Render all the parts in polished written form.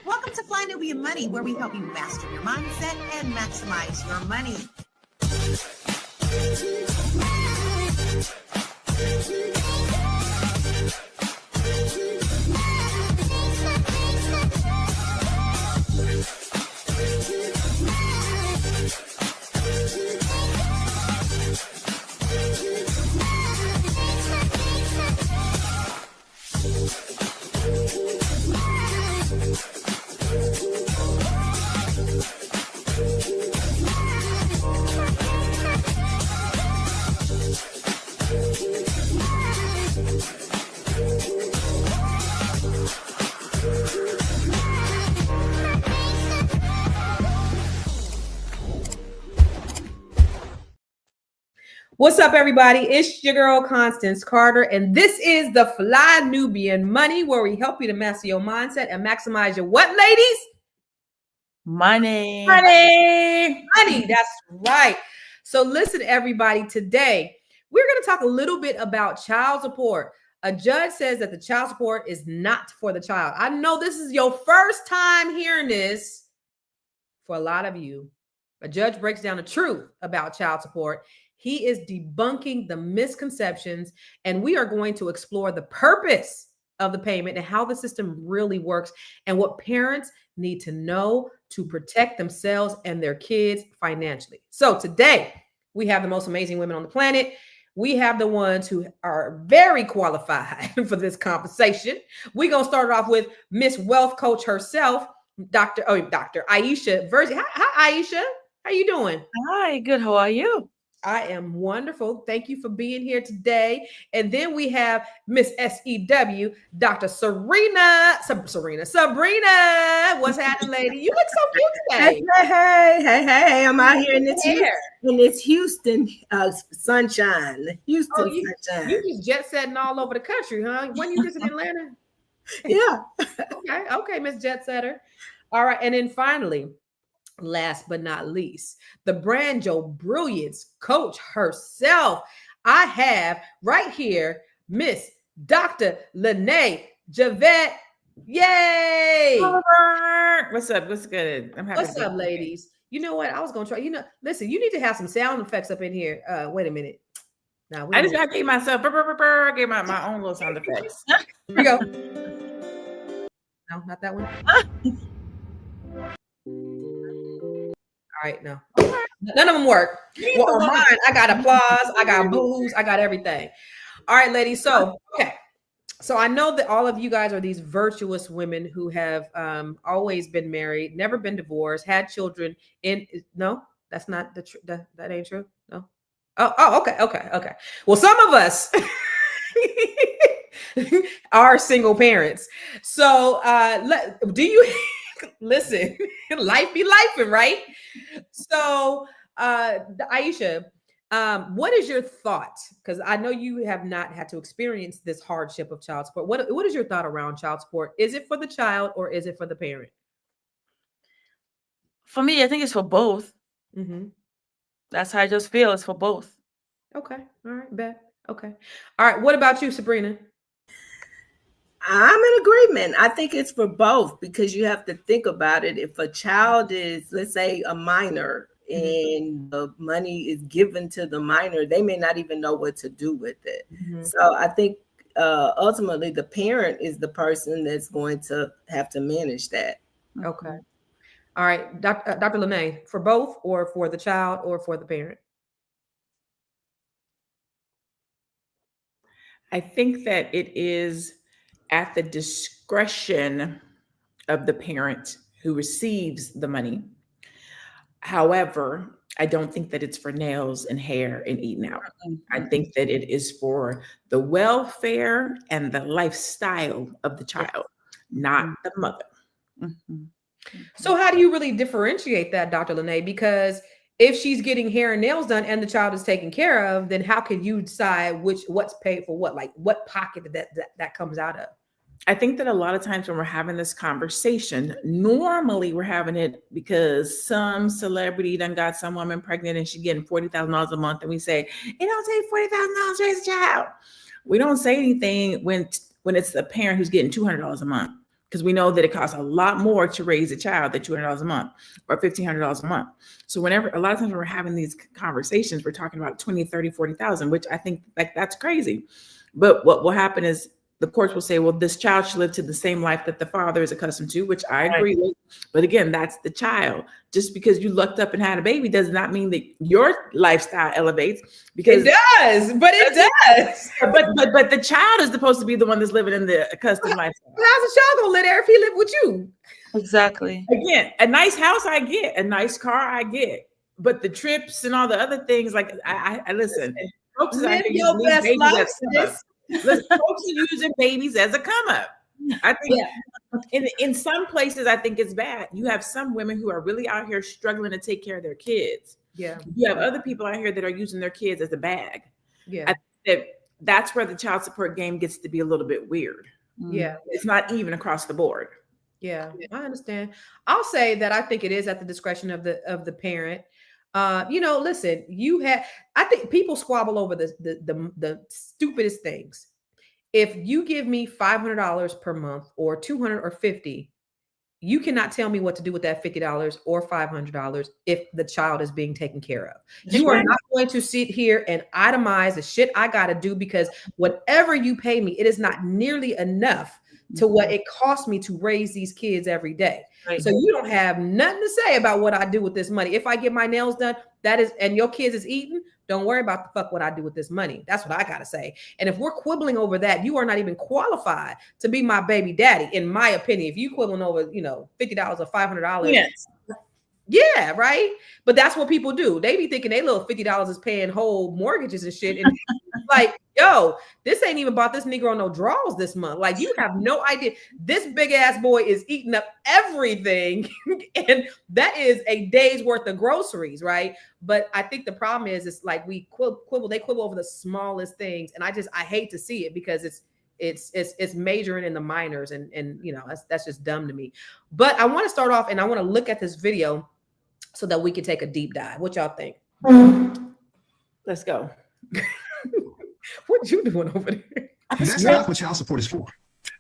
Welcome to Fly Nubian Money, where we help you master your mindset and maximize your money. What's up, everybody? It's your girl, Constance Carter, and this is the Fly Nubian Money, where we help you to master your mindset and maximize your what, ladies? Money. That's right. So listen, everybody, today we're going to talk a little bit about child support. A judge says that the child support is not for the child. I know this is your first time hearing this for a lot of you. A judge breaks down the truth about child support. He is debunking the misconceptions, and we are going to explore the purpose of the payment and how the system really works and what parents need to know to protect themselves and their kids financially. So today, we have the most amazing women on the planet. We have the ones who are very qualified for this conversation. We're going to start off with Miss Wealth Coach herself, Dr. Aisha Verzi. Hi, Aisha. How you doing? Hi, good. How are you? I am wonderful. Thank you for being here today. And then we have Miss SEW, Dr. Sabrina. What's happening, lady? You look so cute today. Hey. I'm out here in this Houston sunshine. Sunshine. You just jet setting all over the country, huh? When you just in Atlanta? Yeah. Okay, Miss Jet Setter. All right. And then finally, last but not least, the brand Joe Brilliance coach herself. I have right here Miss Dr. LaNee Javette. Yay! What's up? What's good? I'm happy. What's up, ladies? You know what? I was gonna try. Listen, you need to have some sound effects up in here. Wait a minute. Now I gave myself. I gave my own little sound effects. Here we go. No, not that one. All right, no. None of them work. Well, on mine, I got applause, I got boos, I got everything. All right, ladies. So, okay. So I know that all of you guys are these virtuous women who have always been married, never been divorced, had children no, that's not the truth. That ain't true. No. Oh, okay. Well, some of us are single parents. So do you listen, life be lifing, right? So, Aisha, what is your thought? Because I know you have not had to experience this hardship of child support. What is your thought around child support? Is it for the child or is it for the parent? For me, I think it's for both. Mm-hmm. That's how I just feel. It's for both. Okay. All right. Bet. Okay. All right. What about you, Sabrina? I'm in agreement. I think it's for both because you have to think about it. If a child is, let's say, a minor and the money is given to the minor, they may not even know what to do with it. Mm-hmm. So I think ultimately the parent is the person that's going to have to manage that. Okay. All right. Dr. LaNee, for both or for the child or for the parent? I think that it is at the discretion of the parent who receives the money. However, I don't think that it's for nails and hair and eating out. I think that it is for the welfare and the lifestyle of the child, not the mother. Mm-hmm. So how do you really differentiate that, Dr. LaNee? Because if she's getting hair and nails done and the child is taken care of, then how can you decide what's paid for what? Like what pocket that comes out of? I think that a lot of times when we're having this conversation, normally we're having it because some celebrity done got some woman pregnant and she's getting $40,000 a month. And we say, it don't take $40,000 to raise a child. We don't say anything when it's the parent who's getting $200 a month. because we know that it costs a lot more to raise a child than $200 a month or $1,500 a month. So whenever, a lot of times when we're having these conversations, we're talking about 20, 30, 40,000, which I think like that's crazy. But what will happen is the courts will say, well, this child should live to the same life that the father is accustomed to, which I agree with. But again, that's the child. Just because you lucked up and had a baby does not mean that your lifestyle elevates. Because it does, but it does. But the child is supposed to be the one that's living in the accustomed lifestyle. How's the child gonna live there if he live with you? Exactly. Again, a nice house I get, a nice car I get, but the trips and all the other things, like I listen. Folks is out here using these babies as a come up. Listen, folks are using babies as a come up. I think in some places, I think it's bad. You have some women who are really out here struggling to take care of their kids. Yeah. You have other people out here that are using their kids as a bag. Yeah. That's where the child support game gets to be a little bit weird. Yeah. It's not even across the board. Yeah, I understand. I'll say that I think it is at the discretion of the parent. Listen, I think people squabble over the stupidest things. If you give me $500 per month or $200 or $50, you cannot tell me what to do with that $50 or $500 if the child is being taken care of. You are not going to sit here and itemize the shit I got to do, because whatever you pay me, it is not nearly enough to what it costs me to raise these kids every day. Right. So you don't have nothing to say about what I do with this money. If I get my nails done, and your kids is eating, don't worry about the fuck what I do with this money. That's what I got to say. And if we're quibbling over that, you are not even qualified to be my baby daddy, in my opinion. If you quibbling over, $50 or $500. Yes. Yeah, right. But that's what people do. They be thinking they little $50 is paying whole mortgages and shit. And like, yo, this ain't even bought this Negro no draws this month. Like, you have no idea. This big ass boy is eating up everything. And that is a day's worth of groceries, right? But I think the problem is, it's like we quibble. They quibble over the smallest things. And I hate to see it, because it's majoring in the minors, and that's just dumb to me. But I want to start off, and I want to look at this video so that we can take a deep dive. What y'all think? Let's go. What you doing over there? That's not what child support is for.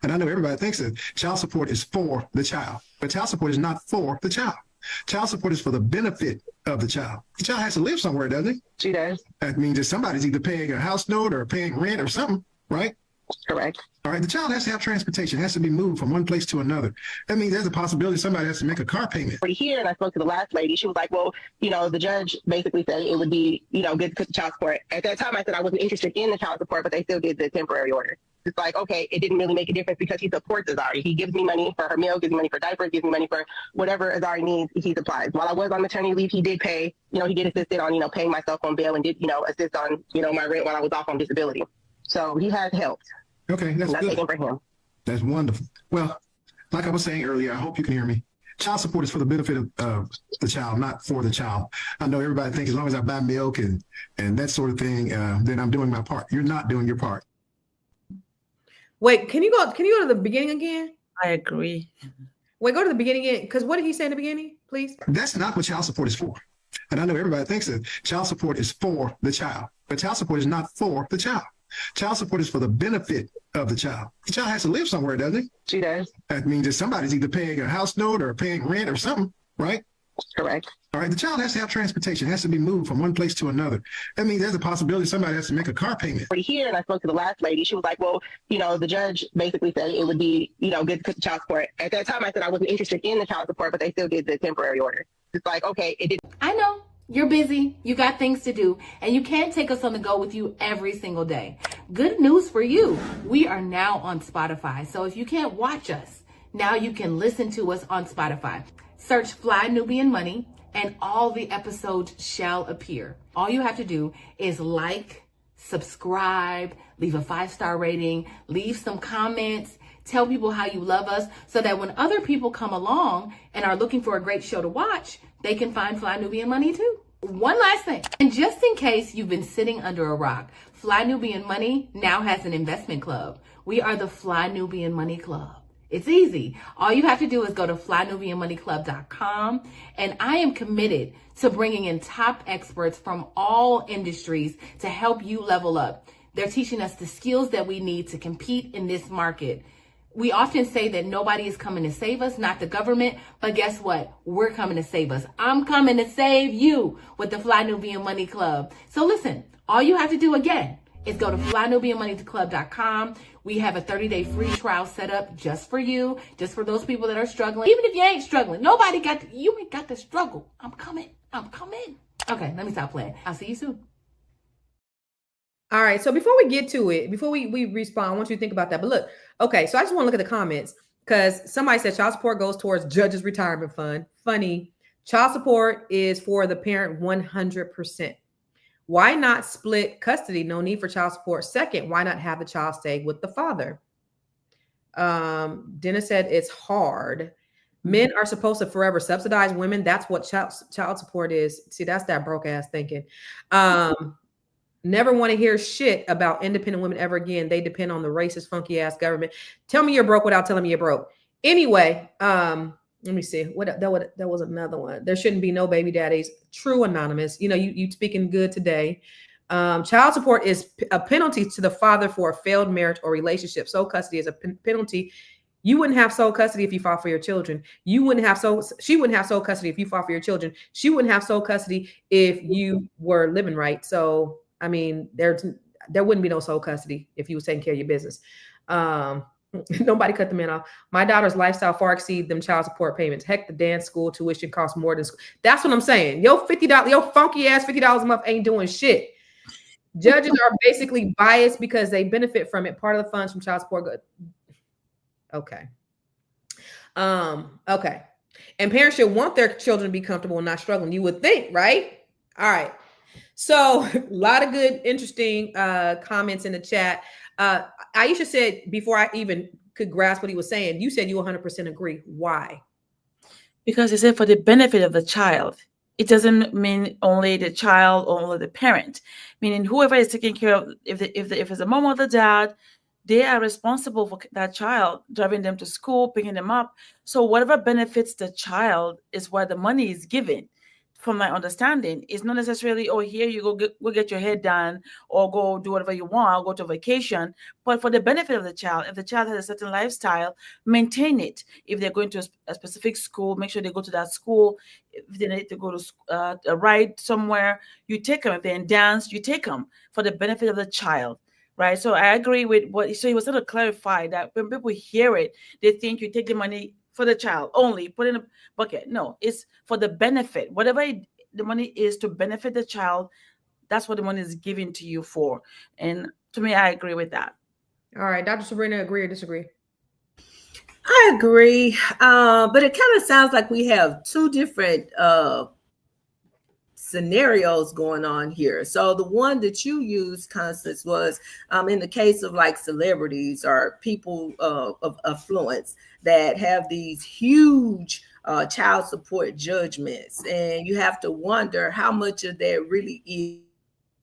And I know everybody thinks that child support is for the child, but child support is not for the child. Child support is for the benefit of the child. The child has to live somewhere, doesn't he? She does. That means that somebody's either paying a house note or paying rent or something, right? Correct. All right. The child has to have transportation, has to be moved from one place to another. That means there's a possibility somebody has to make a car payment. Here, and I spoke to the last lady. She was like, well, the judge basically said it would be, good to put the child support. At that time, I said I wasn't interested in the child support, but they still did the temporary order. It's like, okay, it didn't really make a difference because he supports Azari. He gives me money for her meal, gives me money for diapers, gives me money for whatever Azari needs, he supplies. While I was on maternity leave, he did pay, he did assist on, paying my cell phone bill, and did, assist on, my rent while I was off on disability. So he has helped. Okay, that's good. Taken for him. That's wonderful. Well, like I was saying earlier, I hope you can hear me. Child support is for the benefit of the child, not for the child. I know everybody thinks as long as I buy milk and that sort of thing, then I'm doing my part. You're not doing your part. Wait, can you go to the beginning again? I agree. Wait, go to the beginning again. Because what did he say in the beginning, please? That's not what child support is for. And I know everybody thinks that child support is for the child, but child support is not for the child. Child support is for the benefit of the child. The child has to live somewhere, doesn't he? She does. That means that somebody's either paying a house note or paying rent or something, right? Correct. All right. The child has to have transportation, has to be moved from one place to another. That means there's a possibility somebody has to make a car payment. Here, and I spoke to the last lady. She was like, well, the judge basically said it would be, good to put the child support. At that time, I said I wasn't interested in the child support, but they still did the temporary order. It's like, okay, it didn't. I know. You're busy, you got things to do, and you can't take us on the go with you every single day. Good news for you. We are now on Spotify. So if you can't watch us, now you can listen to us on Spotify. Search Fly Nubian Money and all the episodes shall appear. All you have to do is like, subscribe, leave a 5-star rating, leave some comments, tell people how you love us so that when other people come along and are looking for a great show to watch, they can find Fly Nubian Money too. One last thing, and just in case you've been sitting under a rock, Fly Nubian Money now has an investment club. We are the Fly Nubian Money Club. It's easy. All you have to do is go to flynubianmoneyclub.com, and I am committed to bringing in top experts from all industries to help you level up. They're teaching us the skills that we need to compete in this market. We often say that nobody is coming to save us, not the government, but guess what? We're coming to save us. I'm coming to save you with the Fly Nubian Money Club. So listen, all you have to do again is go to flynubianmoneyclub.com. We have a 30-day free trial set up just for you, just for those people that are struggling. Even if you ain't struggling, you ain't got to struggle. I'm coming. Okay, let me stop playing. I'll see you soon. All right. So before we get to it, before we respond, I want you to think about that. But look, okay. So I just want to look at the comments because somebody said child support goes towards judge's retirement fund. Funny. Child support is for the parent 100%. Why not split custody? No need for child support. Second, why not have the child stay with the father? Dennis said it's hard. Men are supposed to forever subsidize women. That's what child support is. See, that's that broke ass thinking. Never want to hear shit about independent women ever again. They depend on the racist, funky ass government. Tell me you're broke without telling me you're broke. Anyway, let me see. That was another one. There shouldn't be no baby daddies. True Anonymous. You know, you speaking good today. Child support is a penalty to the father for a failed marriage or relationship. Sole custody is a penalty. You wouldn't have sole custody if you fought for your children. She wouldn't have sole custody if you fought for your children. She wouldn't have sole custody if you were living right. So I mean, there wouldn't be no sole custody if you was taking care of your business. Nobody cut the man off. My daughter's lifestyle far exceeds them child support payments. Heck, the dance school tuition costs more than school. That's what I'm saying. Your funky ass $50 a month ain't doing shit. Judges are basically biased because they benefit from it. Part of the funds from child support. Okay. Okay. And parents should want their children to be comfortable and not struggling. You would think, right? All right. So a lot of good, interesting comments in the chat. Aisha said, before I even could grasp what he was saying, you said you 100% agree. Why? Because it said for the benefit of the child. It doesn't mean only the child or only the parent. Meaning whoever is taking care of, if it's a mom or the dad, they are responsible for that child, driving them to school, picking them up. So whatever benefits the child is why the money is given. From my understanding, it's not necessarily, oh, here you go get your hair done or go do whatever you want, go to vacation, but for the benefit of the child. If the child has a certain lifestyle, maintain it. If they're going to a specific school, make sure they go to that school. If they need to go to a ride somewhere, you take them. If they're in dance, you take them for the benefit of the child. Right. So I agree with so he was trying to clarify that when people hear it, they think you take the money for the child only, put in a bucket. No, it's for the benefit. Whatever the money is to benefit the child, that's what the money is given to you for. And to me, I agree with that. All right. Dr. Sabrina, agree or disagree? I agree. But it kind of sounds like we have two different scenarios going on here. So the one that you used, Constance, was in the case of like celebrities or people of affluence that have these huge child support judgments, and you have to wonder how much of that really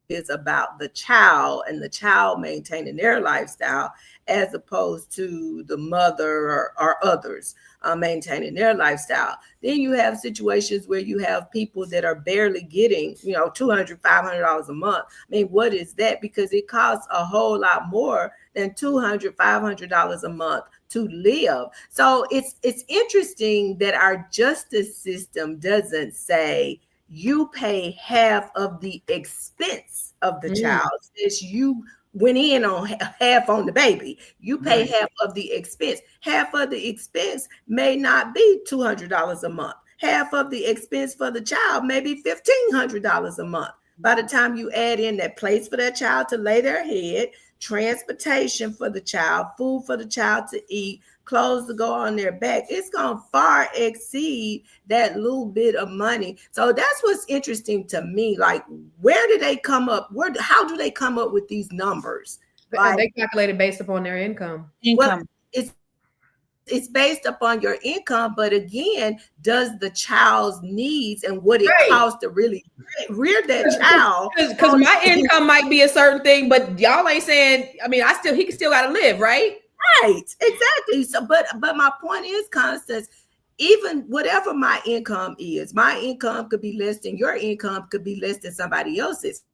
is about the child and the child maintaining their lifestyle as opposed to the mother or others maintaining their lifestyle. Then you have situations where you have people that are barely getting, $200, $500 a month. I mean, what is that? Because it costs a whole lot more than $200, $500 a month to live. So it's interesting that our justice system doesn't say you pay half of the expense of the child. Since you went in on half on the baby, you pay half of the expense. Half of the expense may not be $200 a month. Half of the expense for the child may be $1,500 a month. By the time you add in that place for that child to lay their head, transportation for the child, food for the child to eat, clothes to go on their back, it's going to far exceed that little bit of money. So that's what's interesting to me. Like, where do they come up? How do they come up with these numbers? Like, they calculate it based upon their income. Well, it's based upon your income, but again, does the child's needs and what it costs to really rear that child? Because my income might be a certain thing, but y'all ain't saying. I mean, he can still got to live, right? Right, exactly. So, but my point is, Constance, even whatever my income is, my income could be less than your income, could be less than somebody else's.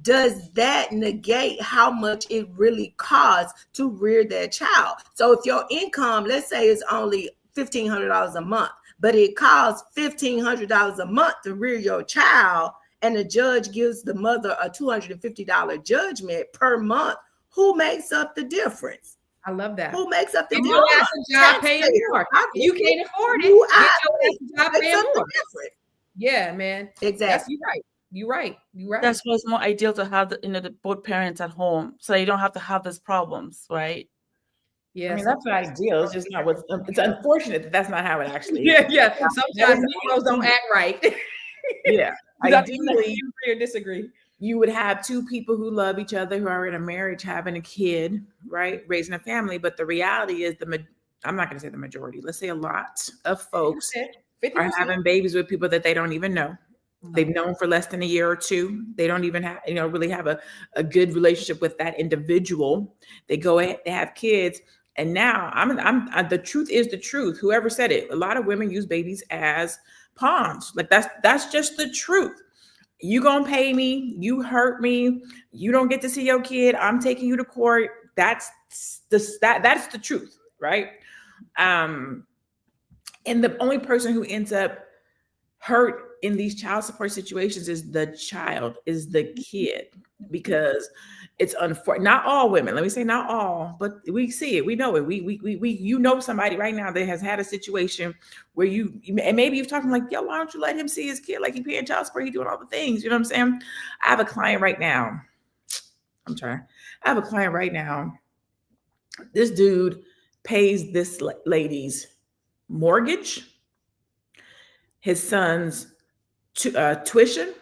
does that negate how much it really costs to rear that child? So if your income, let's say, is only $1,500 a month, but it costs $1,500 a month to rear your child, and the judge gives the mother a $250 judgment per month, who makes up the difference? I love that. Who makes up the Get your ass difference? a job paying more. You can't afford it. Get your ass a job paying more. Yeah, man. Exactly. You're right. That's why it's more ideal to have both parents at home, so you don't have to have these problems, right? Yeah, I mean, that's not ideal. It's just not what's. It's unfortunate that that's not how it actually is. Yeah. Sometimes Negroes don't act right. Yeah. Ideally, you agree or disagree. You would have two people who love each other, who are in a marriage, having a kid, right, raising a family. But the reality is, I'm not going to say the majority. Let's say a lot of folks 50%. Are having babies with people that they don't even know. They've known for less than a year or two. They don't even have, really have a good relationship with that individual. They go ahead, they have kids. And now the truth is the truth. Whoever said it, a lot of women use babies as pawns. Like that's just the truth. You gonna pay me, you hurt me, you don't get to see your kid, I'm taking you to court. That's the truth, right? And the only person who ends up hurt in these child support situations is the child, is the kid, because it's unfortunate. Not all women, let me say not all, but we see it, we know it. We somebody right now that has had a situation where and maybe you've talked like, yo, why don't you let him see his kid? Like, he paying child support, he doing all the things, you know what I'm saying? I have a client right now. This dude pays this lady's mortgage, his son's tuition,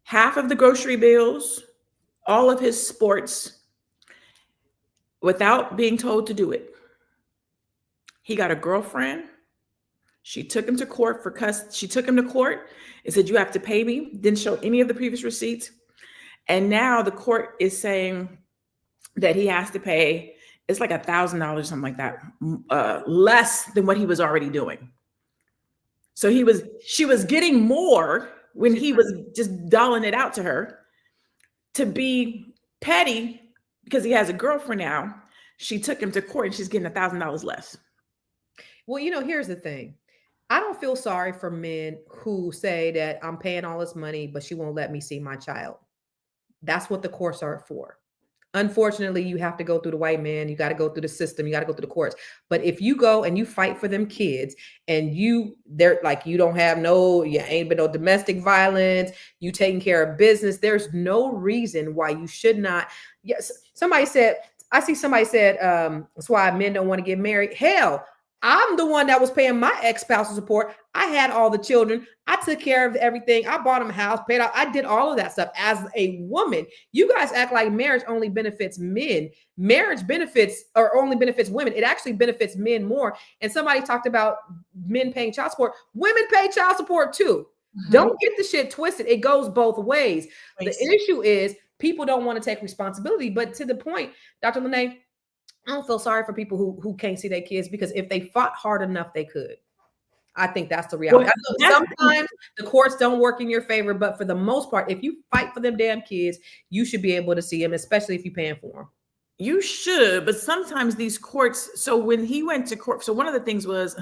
half of the grocery bills, all of his sports, without being told to do it. He got a girlfriend. She took him to court She took him to court and said, you have to pay me. Didn't show any of the previous receipts. And now the court is saying that he has to pay, it's like $1,000, something like that, less than what he was already doing. So she was getting more when he was just doling it out to her. To be petty, because he has a girlfriend now, she took him to court and she's getting $1,000 less. Well, here's the thing. I don't feel sorry for men who say that I'm paying all this money, but she won't let me see my child. That's what the courts are for. Unfortunately, you have to go through the white man. You got to go through the system. You got to go through the courts. But if you go and you fight for them kids and they're like, you ain't been no domestic violence, you taking care of business, there's no reason why you should not. Yes. I see somebody said, that's why men don't want to get married. Hell, I'm the one that was paying my ex-spousal support. I had all the children. I took care of everything. I bought them a house, paid off. I did all of that stuff as a woman. You guys act like marriage only benefits men. Marriage only benefits women. It actually benefits men more. And somebody talked about men paying child support. Women pay child support too. Mm-hmm. Don't get the shit twisted. It goes both ways. The issue is people don't want to take responsibility. But to the point, Dr. LaNee, I don't feel sorry for people who can't see their kids, because if they fought hard enough, they could. I think that's the reality. Sometimes the courts don't work in your favor, but for the most part, if you fight for them damn kids, you should be able to see them, especially if you're paying for them. You should, but sometimes these courts, so when he went to court, so one of the things was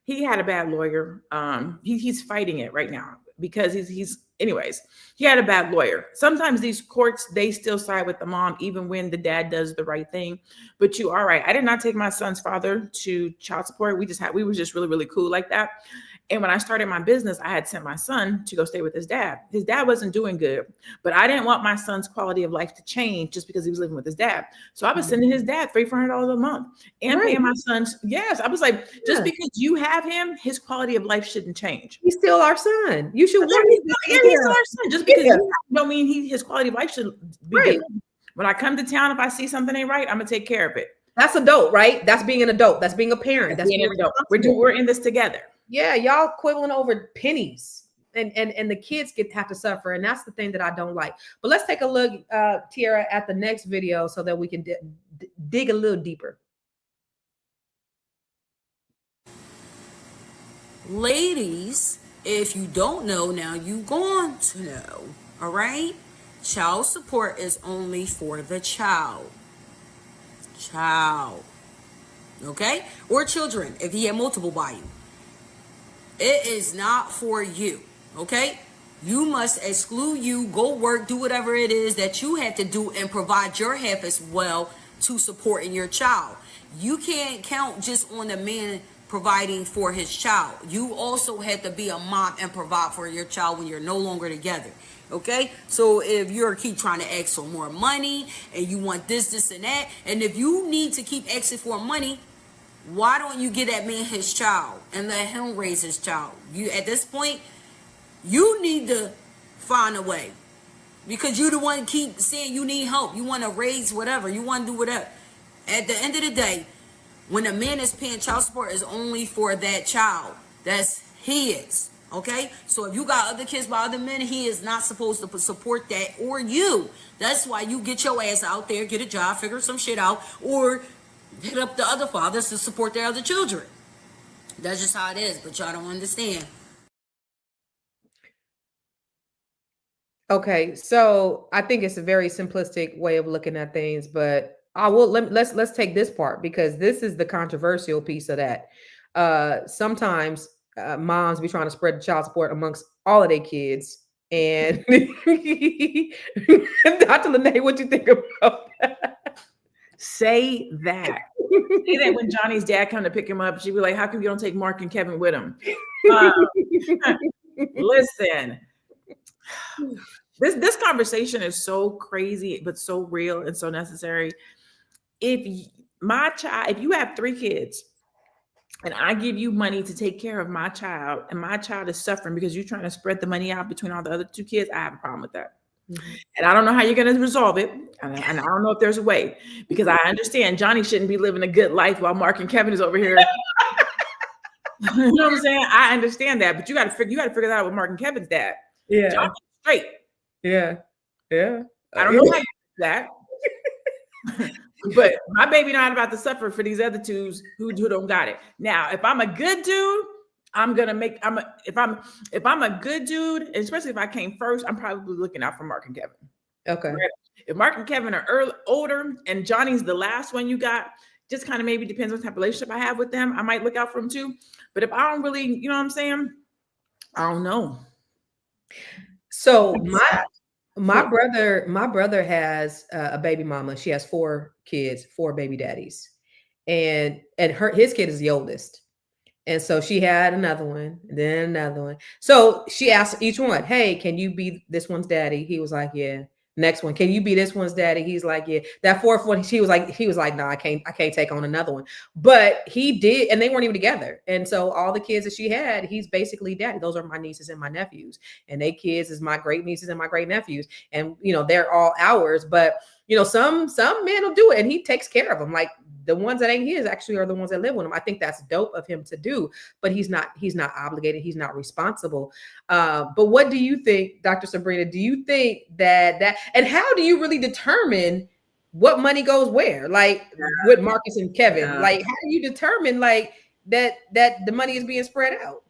he had a bad lawyer. He's fighting it right now because anyways, he had a bad lawyer. Sometimes these courts, they still side with the mom, even when the dad does the right thing. But you are right. I did not take my son's father to child support. We were just really, really cool like that. And when I started my business, I had sent my son to go stay with his dad. His dad wasn't doing good, but I didn't want my son's quality of life to change just because he was living with his dad. So I was sending his dad $300 a month and paying my son's. Yes. I was like, just because you have him, his quality of life shouldn't change. He's still our son. You should want he's still our son. Just because you don't mean his quality of life should be good. When I come to town, if I see something ain't right, I'm gonna take care of it. That's adult, right? That's being an adult. That's being a parent. That's being an adult. We're in this together. Yeah, y'all quibbling over pennies, and the kids have to suffer, and that's the thing that I don't like. But let's take a look, Tiara, at the next video so that we can dig a little deeper. Ladies, if you don't know, now you going to know, all right? child support is only for the child. Child. Okay? Or children, if he had multiple by you. It is not for you. Okay? You must exclude you, go work, do whatever it is that you have to do, and provide your half as well to supporting your child. You can't count just on the man providing for his child. You also have to be a mom and provide for your child when you're no longer together. Okay, so if you're keep trying to ask for more money and you want this and that, and if you need to keep asking for money, why don't you get that man his child and let him raise his child? You at this point, you need to find a way, because you the one keep saying you need help. You want to raise whatever, you want to do whatever. At the end of the day, when a man is paying child support, is only for that child. That's his. Okay, so if you got other kids by other men, he is not supposed to support that, or you. That's why you get your ass out there, get a job, figure some shit out, or hit up the other fathers to support their other children. That's just how it is, but y'all don't understand. Okay, so I think it's a very simplistic way of looking at things, but let's take this part, because this is the controversial piece of that. Sometimes moms be trying to spread the child support amongst all of their kids, and Dr. LaNee, what you think about that? Say that. Say that when Johnny's dad come to pick him up, she'd be like, "How come you don't take Mark and Kevin with him?" Listen, this conversation is so crazy, but so real and so necessary. If you have 3 kids, and I give you money to take care of my child, and my child is suffering because you're trying to spread the money out between all the other 2 kids, I have a problem with that. Mm-hmm. And I don't know how you're going to resolve it. And I don't know if there's a way, because I understand Johnny shouldn't be living a good life while Mark and Kevin is over here. You know what I'm saying? I understand that, but you got to figure that out with Mark and Kevin's dad. Yeah. Johnny's straight. Yeah. Yeah. I don't know how you do that. But my baby not about to suffer for these other 2s who don't got it. Now, if I'm a good dude, if I'm a good dude, and especially if I came first, I'm probably looking out for Mark and Kevin. Okay. Right? If Mark and Kevin are older and Johnny's the last one you got, just kind of maybe depends on what type of relationship I have with them. I might look out for them too. But if I don't really, you know what I'm saying? I don't know. So my brother has a baby mama. She has 4 kids, 4 baby daddies, and his kid is the oldest. And so she had another one, then another one. So she asked each one, "Hey, can you be this one's daddy?" He was like, "Yeah." Next one, "Can you be this one's daddy?" He's like, "Yeah." That 4th one, he was like, "No, I can't take on another one." But he did, and they weren't even together. And so all the kids that she had, he's basically daddy. Those are my nieces and my nephews, and they kids is my great nieces and my great nephews. And they're all ours. But some men will do it, and he takes care of them. Like, the ones that ain't his actually are the ones that live with him. I think that's dope of him to do, but he's not obligated. He's not responsible. But what do you think, Dr. Sabrina? Do you think that, and how do you really determine what money goes where? Like with Marcus and Kevin, like how do you determine like that the money is being spread out?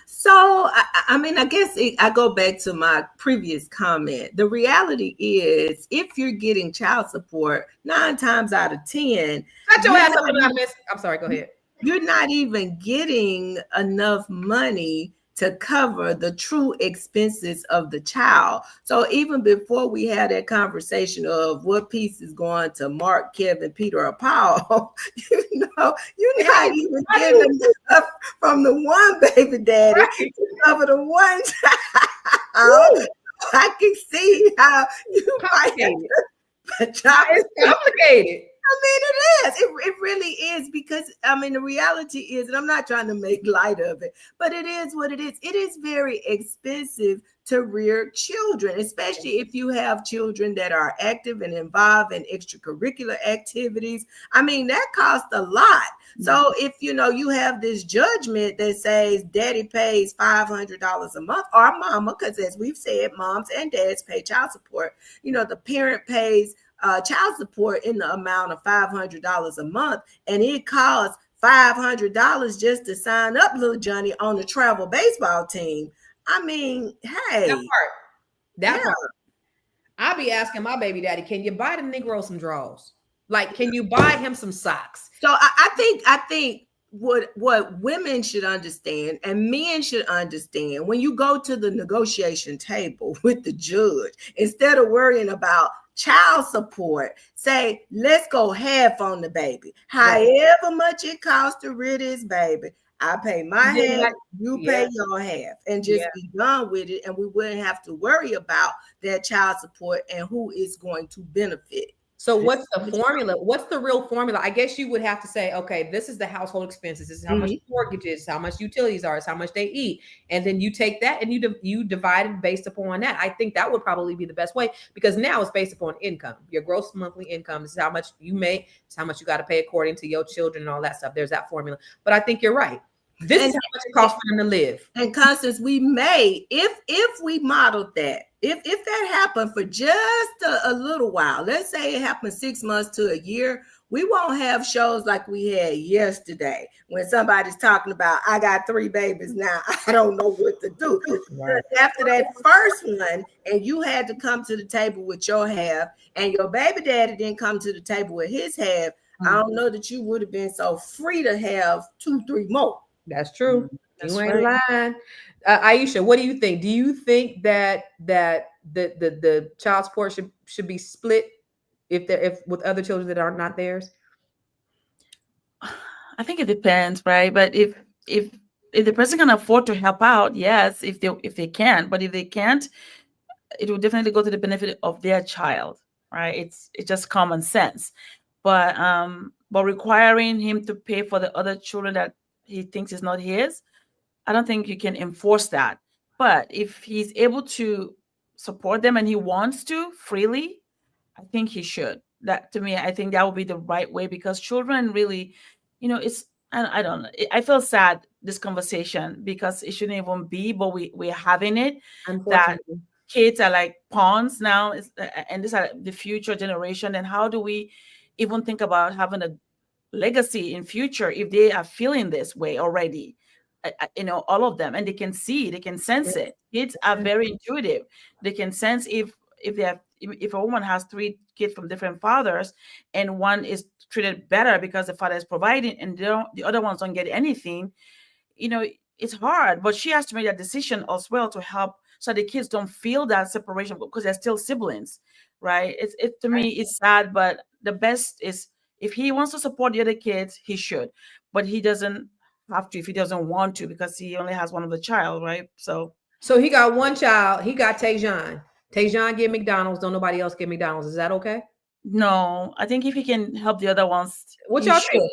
So, I mean, I guess I go back to my previous comment. The reality is, if you're getting child support, 9 times out of 10, Shut your ass up, Anonymous. I'm sorry, go ahead. You're not even getting enough money to cover the true expenses of the child. So even before we had that conversation of what piece is going to Mark, Kevin, Peter, or Paul, you're not even getting enough from the one baby daddy to cover the one child. I can see how you might have it's complicated. I mean, it is. It really is, because I mean, the reality is, and I'm not trying to make light of it, but it is what it is. It is very expensive to rear children, especially if you have children that are active and involved in extracurricular activities. I mean, that costs a lot. So if you have this judgment that says daddy pays $500 a month, or mama, because as we've said, moms and dads pay child support. The parent pays child support in the amount of $500 a month, and it costs $500 just to sign up little Johnny on the travel baseball team. I mean, hey, that part. I be asking my baby daddy, can you buy the Negro some drawers? Like, can you buy him some socks? So I think what women should understand and men should understand, when you go to the negotiation table with the judge, instead of worrying about child support, say, let's go half on the baby. However much it costs to rear this baby, I pay my half, you pay your half, and just be done with it. And we wouldn't have to worry about that child support and who is going to benefit. So what's the formula? What's the real formula? I guess you would have to say, okay, this is the household expenses. This is how much mortgage is, how much utilities are, it's how much they eat. And then you take that and you divide it based upon that. I think that would probably be the best way, because now it's based upon income. Your gross monthly income. This is how much you make. It's how much you got to pay according to your children and all that stuff. There's that formula. But I think you're right. This is how much it costs for them to live. And Constance, we may, if we modeled that, if that happened for just a little while, let's say it happened 6 months to a year, we won't have shows like we had yesterday when somebody's talking about, I got 3 babies now, I don't know what to do. Right. After that first one, and you had to come to the table with your half, and your baby daddy didn't come to the table with his half, I don't know that you would have been so free to have 2, 3 more. That's true. You ain't lying. Aisha, what do you think? Do you think that the child support should be split if with other children that are not theirs? I think it depends, right? But if the person can afford to help out, yes, if they can. But if they can't, it will definitely go to the benefit of their child, right? It's just common sense. But requiring him to pay for the other children that he thinks is not his, I don't think you can enforce that. But if he's able to support them and he wants to freely, I think he should. That, to me, I think that would be the right way, because children really, it's, I don't know. I feel sad, this conversation, because it shouldn't even be, but we're having it. That kids are like pawns now, and these are the future generation. And how do we even think about having a legacy in future if they are feeling this way already? All of them, and they can sense it. Kids are very intuitive. They can sense if a woman has 3 kids from different fathers, and one is treated better because the father is providing, and the other ones don't get anything. It's hard, but she has to make that decision as well to help, so the kids don't feel that separation, because they're still siblings, right? To me, it's sad, but the best is, if he wants to support the other kids, he should, but he doesn't have to if he doesn't want to, because he only has one of the child, right? So he got one child. He got Tajon. Tajon get McDonald's. Don't nobody else get McDonald's. Is that okay? No, I think if he can help the other ones, what y'all think?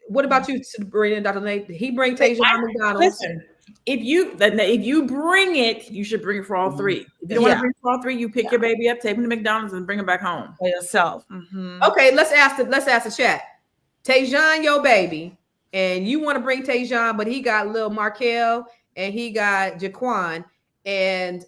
What about you, Sabrina and Dr. LaNee? He bring Tajon McDonald's. Listen, if you bring it, you should bring it for all 3. If you don't want to bring it for all 3, you pick your baby up, take him to McDonald's, and bring him back home by yourself. Okay, let's ask the chat. Tajon, your baby, and you want to bring Tajon, but he got little Markel and he got Jaquan, and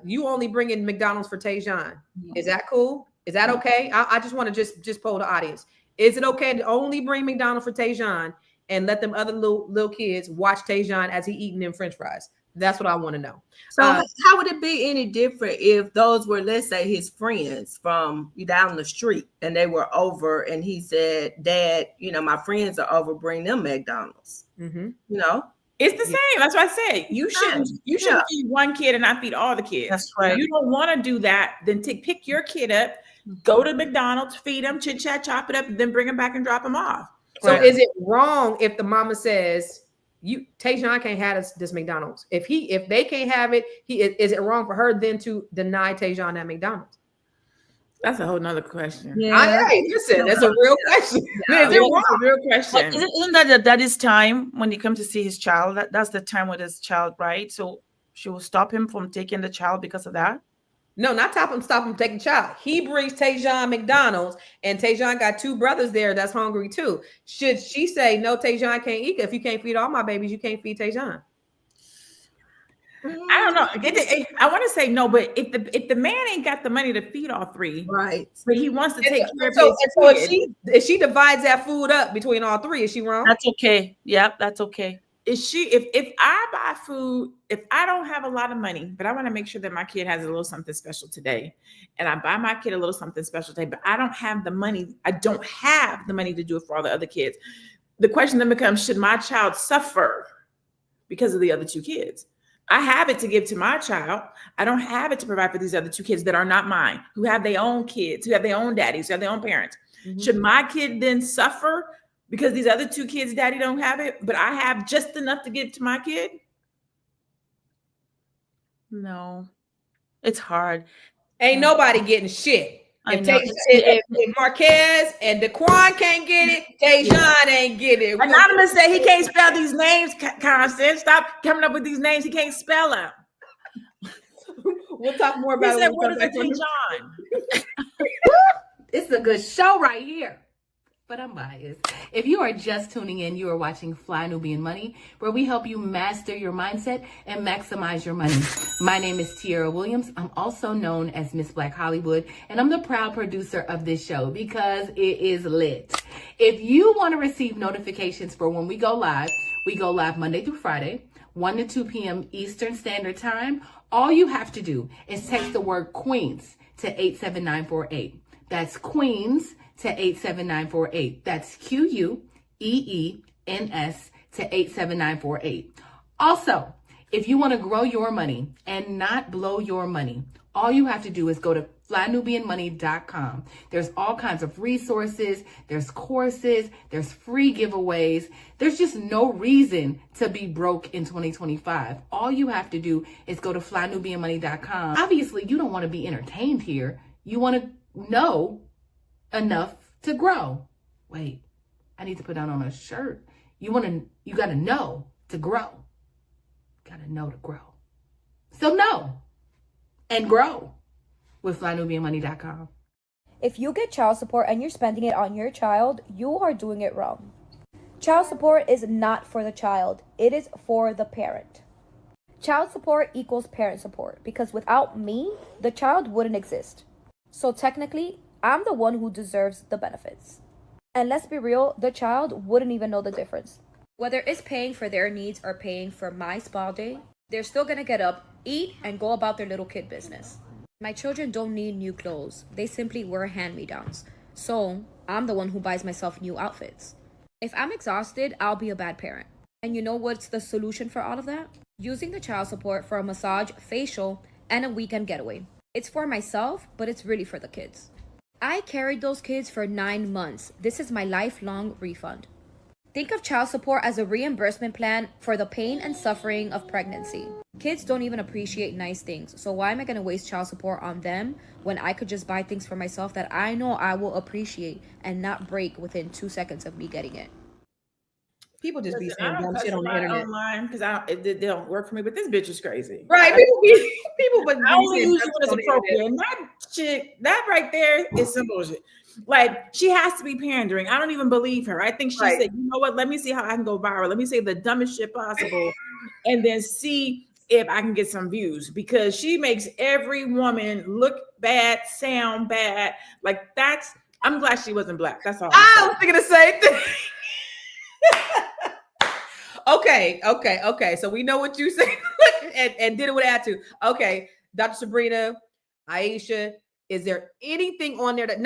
you only bring in McDonald's for Tajon. Is that cool? Is that okay? I just want to just poll the audience. Is it okay to only bring McDonald's for Tajon and let them other little kids watch Tajon as he eating them French fries? That's what I want to know. So how would it be any different if those were, let's say, his friends from down the street, and they were over, and he said, Dad, my friends are over, bring them McDonald's. It's the same. That's what I said. You shouldn't feed one kid and not feed all the kids. That's right. If you don't want to do that, then pick your kid up, go to McDonald's, feed them, chit chat, chop it up, and then bring them back and drop them off. So is it wrong if the mama says, Tajon can't have this McDonald's? If they can't have it, is it wrong for her then to deny Tajon that McDonald's? That's a whole nother question. Yeah, listen, that's a real question. It's a real question. Isn't that daddy's time when he comes to see his child? That's the time with his child, right? So she will stop him from taking the child because of that? No, not stop him taking child. He brings Tajon McDonald's, and Tajon got 2 brothers there that's hungry too. Should she say, no, Tajon can't eat? If you can't feed all my babies, you can't feed Tajon. I don't know. I want to say no, but if the man ain't got the money to feed all 3, right? But he wants to take care of his if she divides that food up between all 3, is she wrong? That's okay. Yeah, that's okay. if I buy food, if I don't have a lot of money, but I want to make sure that my kid has a little something special today, and I buy my kid a little something special today, but I don't have the money to do it for all the other kids. The question then becomes, should my child suffer because of the other two kids? I have it to give to my child. I don't have it to provide for these other two kids that are not mine, who have their own kids, who have their own daddies, who have their own parents. Mm-hmm. Should my kid then suffer because these other two kids' daddy don't have it, but I have just enough to give to my kid? No, it's hard. Ain't nobody getting shit. If Marquez and Daquan can't get it, Tayshaun ain't getting it. Anonymous said he can't spell these names, Constance. Stop coming up with these names he can't spell them. We'll talk more about it. What is it, Tayshaun? It's a good show right here. But I'm biased. If you are just tuning in, you are watching Fly Nubian Money, where we help you master your mindset and maximize your money. My name is Tiara Williams. I'm also known as Miss Black Hollywood, and I'm the proud producer of this show because it is lit. If you want to receive notifications for when we go live Monday through Friday, 1 to 2 p.m. Eastern Standard Time. All you have to do is text the word Queens to 87948. That's Queens to 87948. That's QUEENS to 87948. Also, if you want to grow your money and not blow your money, all you have to do is go to flynubianmoney.com. There's all kinds of resources, there's courses, there's free giveaways. There's just no reason to be broke in 2025. All you have to do is go to flynubianmoney.com. Obviously, you don't want to be entertained here. You want to know enough to grow. Wait, I need to put that on a shirt. You got to know to grow. Got to know to grow. So know and grow with flynubianmoney.com. If you get child support and you're spending it on your child, you are doing it wrong. Child support is not for the child. It is for the parent. Child support equals parent support because without me, the child wouldn't exist. So technically, I'm the one who deserves the benefits. And let's be real, the child wouldn't even know the difference. Whether it's paying for their needs or paying for my spa day, they're still gonna get up, eat, and go about their little kid business. My children don't need new clothes. They simply wear hand-me-downs. So I'm the one who buys myself new outfits. If I'm exhausted, I'll be a bad parent. And you know what's the solution for all of that? Using the child support for a massage, facial, and a weekend getaway. It's for myself, but it's really for the kids. I carried those kids for 9 months. This is my lifelong refund. Think of child support as a reimbursement plan for the pain and suffering of pregnancy. Kids don't even appreciate nice things. So why am I going to waste child support on them when I could just buy things for myself that I know I will appreciate and not break within 2 seconds of me getting it? People just be saying dumb shit on the internet online because they don't work for me. But this bitch is crazy, right? People, but I only use it when it's appropriate. And that shit, that right there is some bullshit. Like, she has to be pandering. I don't even believe her. I think she said, you know what? Let me see how I can go viral. Let me say the dumbest shit possible, and then see if I can get some views, because she makes every woman look bad, sound bad. Like, that's. I'm glad she wasn't black. That's all. I was thinking the same thing. Okay. So we know what you said and did it with attitude. Okay, Dr. Sabrina, Aisha, is there anything on there that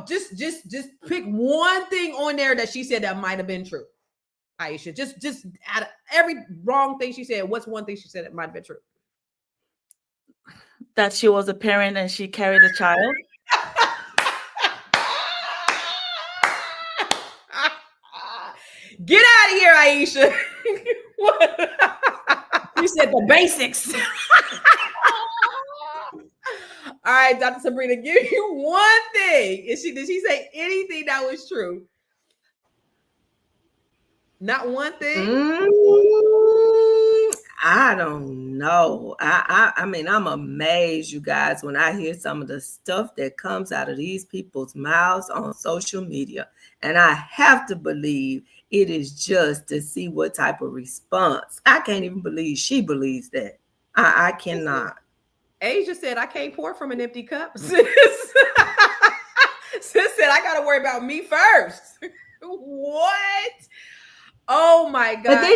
just pick one thing on there that she said that might have been true? Aisha, just out of every wrong thing she said, what's one thing she said that might have been true? That she was a parent and she carried a child. Get out of here, Aisha. You said the basics. All right, Dr. Sabrina, give you one thing. Did she say anything that was true? Not one thing? I don't know. I mean, I'm amazed, you guys, when I hear some of the stuff that comes out of these people's mouths on social media. And I have to believe it is just to see what type of response. I can't even believe she believes that. I cannot. Asia said, I can't pour from an empty cup. Sis said, I got to worry about me first. What? Oh my God. But then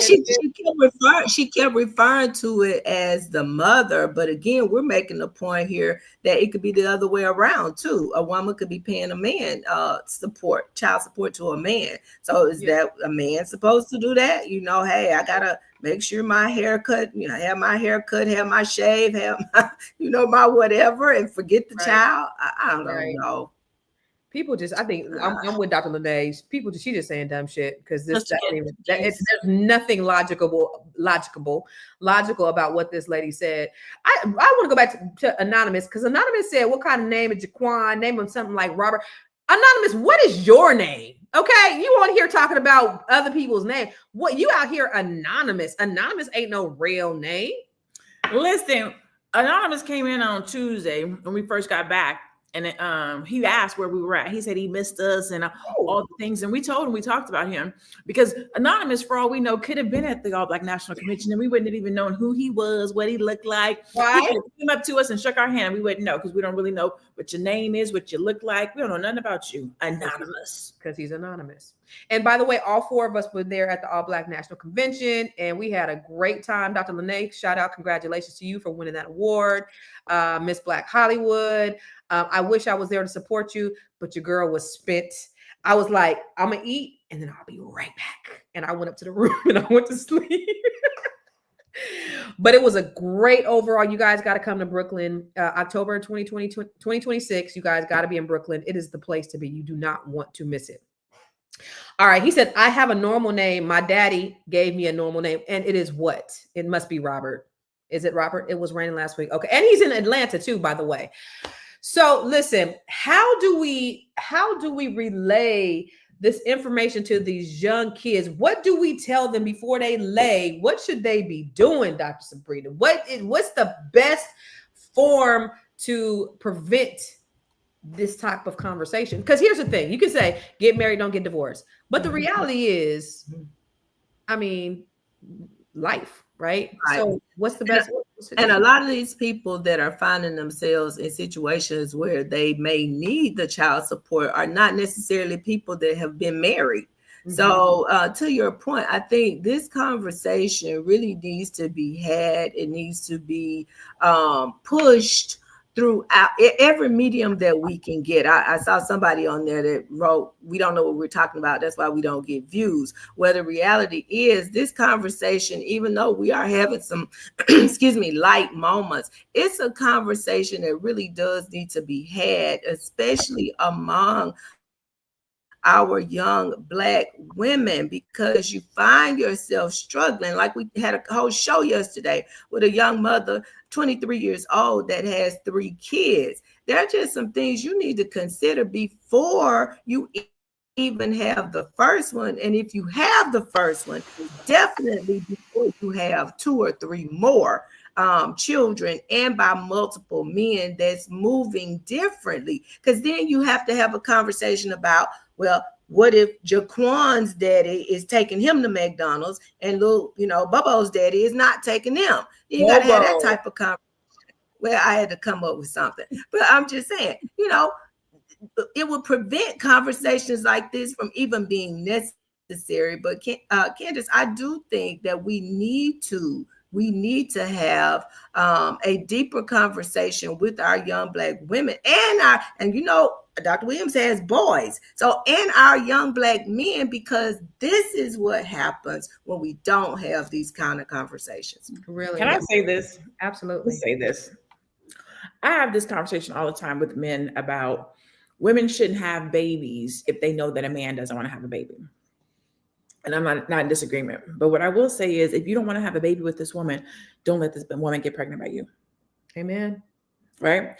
she kept referring to it as the mother. But again, we're making the point here that it could be the other way around too. A woman could be paying a man child support to a man. So is that a man supposed to do that? You know, hey, I gotta make sure my haircut, have my haircut, have my shave, have my, my whatever, and forget the child. I don't know. People just, I think I'm with Dr. LaNee. People, she just saying there's nothing logical about what this lady said. I want to go back to Anonymous, because Anonymous said, what kind of name is Jaquan? Name him something like Robert. Anonymous, what is your name? Okay, you on here talking about other people's name. What, you out here anonymous? Anonymous ain't no real name. Listen, Anonymous came in on Tuesday when we first got back. And he asked where we were at. He said he missed us and all the things. And we told him, we talked about him, because Anonymous, for all we know, could have been at the All Black National Convention and we wouldn't have even known who he was, what he looked like. Right. He came up to us and shook our hand. We wouldn't know, because we don't really know what your name is, what you look like. We don't know nothing about you. Anonymous. Because he's anonymous. And by the way, all four of us were there at the All Black National Convention, and we had a great time. Dr. LaNee, shout out, congratulations to you for winning that award. Miss Black Hollywood. I wish I was there to support you, but your girl was spent. I was like, I'm going to eat and then I'll be right back. And I went up to the room and I went to sleep. But it was a great overall. You guys got to come to Brooklyn, October 2026. You guys got to be in Brooklyn. It is the place to be. You do not want to miss it. All right. He said, I have a normal name. My daddy gave me a normal name. And it is what? It must be Robert. Is it Robert? It was raining last week. Okay. And he's in Atlanta too, by the way. So listen, how do we relay this information to these young kids? What do we tell them before they lay? What should they be doing, Dr. Sabrina? What's the best form to prevent this type of conversation? Because here's the thing. You can say, get married, don't get divorced. But the reality is, I mean, life, right? So what's the best? And a lot of these people that are finding themselves in situations where they may need the child support are not necessarily people that have been married. Mm-hmm. So to your point, I think this conversation really needs to be had. It needs to be pushed throughout every medium that we can get. I saw somebody on there that wrote, we don't know what we're talking about. That's why we don't get views. Where the reality is, this conversation, even though we are having some, light moments, it's a conversation that really does need to be had, especially among our young Black women, because you find yourself struggling. Like we had a whole show yesterday with a young mother, 23 years old, that has 3 kids. There are just some things you need to consider before you even have the first one. And if you have the first one, definitely before you have 2 or 3 more children, and by multiple men that's moving differently. Because then you have to have a conversation about, well, what if Jaquan's daddy is taking him to McDonald's and little, Bubbo's daddy is not taking him? You got to have that type of conversation. Well, I had to come up with something, but I'm just saying, it would prevent conversations like this from even being necessary. But Candace, I do think that we need to have a deeper conversation with our young Black women and Dr. Williams has boys. So, and our young Black men, because this is what happens when we don't have these kind of conversations. Really? Can I say this? Absolutely. Say this. I have this conversation all the time with men about women shouldn't have babies if they know that a man doesn't want to have a baby. And I'm not in disagreement. But what I will say is, if you don't want to have a baby with this woman, don't let this woman get pregnant by you. Amen. Right?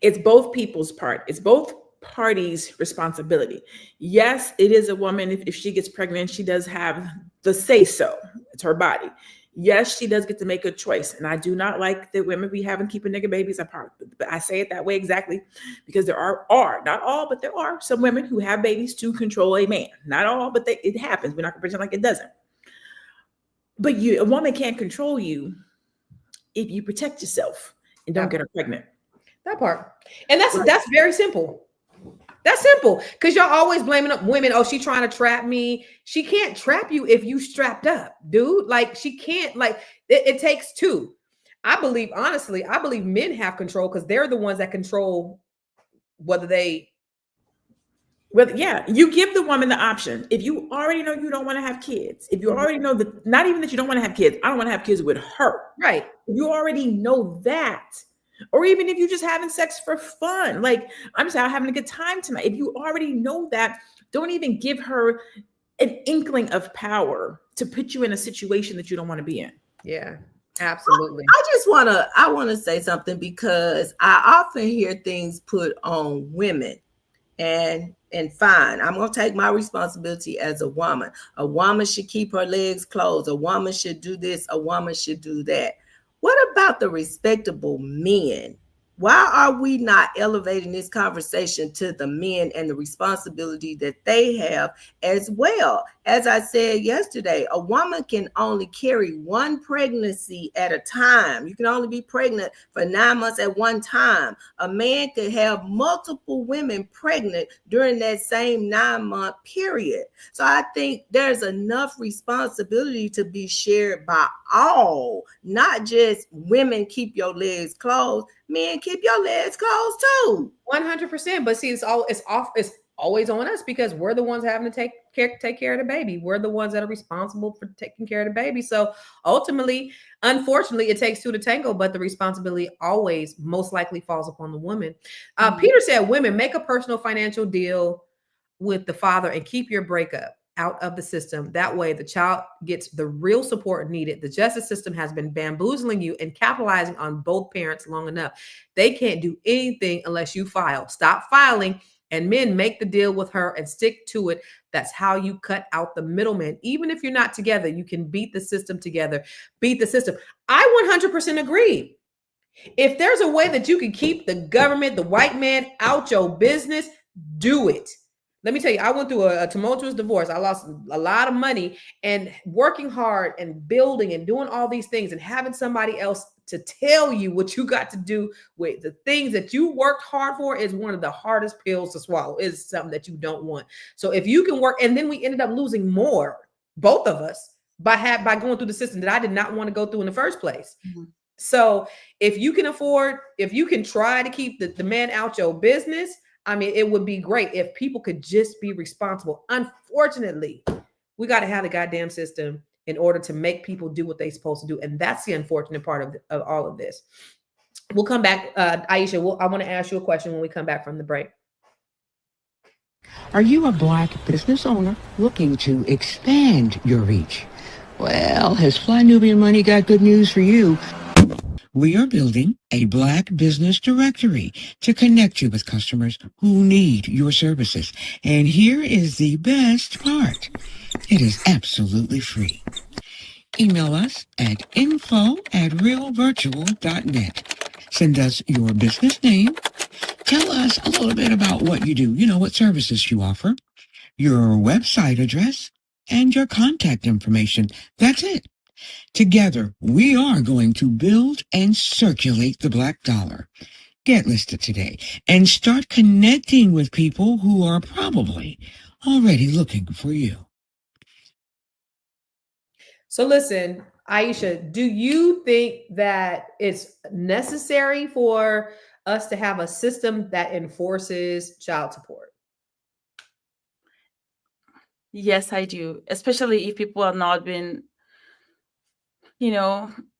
It's both people's part. It's both parties' responsibility. Yes, it is a woman. If she gets pregnant, she does have the say so. It's her body. Yes, she does get to make a choice. And I do not like that women be keeping nigga babies apart. But I say it that way exactly because there are not all, but there are some women who have babies to control a man. Not all, but it happens. We're not going to pretend like it doesn't. But a woman can't control you if you protect yourself and don't get her pregnant. That part. And that's very simple. That's simple. Because y'all always blaming up women. Oh, she trying to trap me. She can't trap you if you strapped up, dude. Like she can't. Like it takes two. I believe, honestly, I believe men have control because they're the ones that control whether they. But yeah, you give the woman the option. If you already know you don't want to have kids, if you already know that, not even that you don't want to have kids, I don't want to have kids with her. Right. If you already know that, or even if you're just having sex for fun, like I'm just out having a good time tonight. If you already know that, don't even give her an inkling of power to put you in a situation that you don't want to be in. Yeah, absolutely. I want to say something because I often hear things put on women. And fine, I'm going to take my responsibility as a woman. A woman should keep her legs closed. A woman should do this. A woman should do that. What about the respectable men? Why are we not elevating this conversation to the men and the responsibility that they have as well? As I said yesterday, a woman can only carry one pregnancy at a time. You can only be pregnant for 9 months at one time. A man could have multiple women pregnant during that same 9-month period. So I think there's enough responsibility to be shared by all, not just women keep your legs closed. Men, keep your legs closed too. 100%. But see, it's always on us because we're the ones having to take care of the baby. We're the ones that are responsible for taking care of the baby. So ultimately, unfortunately, it takes two to tango, but the responsibility always most likely falls upon the woman. Peter said, women, make a personal financial deal with the father and keep your breakup out of the system. That way the child gets the real support needed. The justice system has been bamboozling you and capitalizing on both parents long enough. They can't do anything unless you file. Stop filing, and men, make the deal with her and stick to it. That's how you cut out the middleman. Even if you're not together, you can beat the system together. Beat the system. I 100% agree. If there's a way that you can keep the government, the white man out your business, do it. Let me tell you, I went through a tumultuous divorce. I lost a lot of money, and working hard and building and doing all these things and having somebody else to tell you what you got to do with the things that you worked hard for is one of the hardest pills to swallow. It's something that you don't want. So if you can work, and then we ended up losing more, both of us, by going through the system that I did not want to go through in the first place. Mm-hmm. So if you can afford, if you can try to keep the man out your business, I mean, it would be great if people could just be responsible. Unfortunately, we got to have the goddamn system in order to make people do what they're supposed to do. And that's the unfortunate part of all of this. We'll come back. Aisha, I want to ask you a question when we come back from the break. Are you a Black business owner looking to expand your reach? Well, has Fly Nubian Money got good news for you? We are building a Black business directory to connect you with customers who need your services. And here is the best part. It is absolutely free. Email us at info@realvirtual.net. Send us your business name. Tell us a little bit about what you do, what services you offer, your website address, and your contact information. That's it. Together, we are going to build and circulate the Black dollar. Get listed today and start connecting with people who are probably already looking for you. So listen, Aisha, do you think that it's necessary for us to have a system that enforces child support? Yes, I do. Especially if people are not being,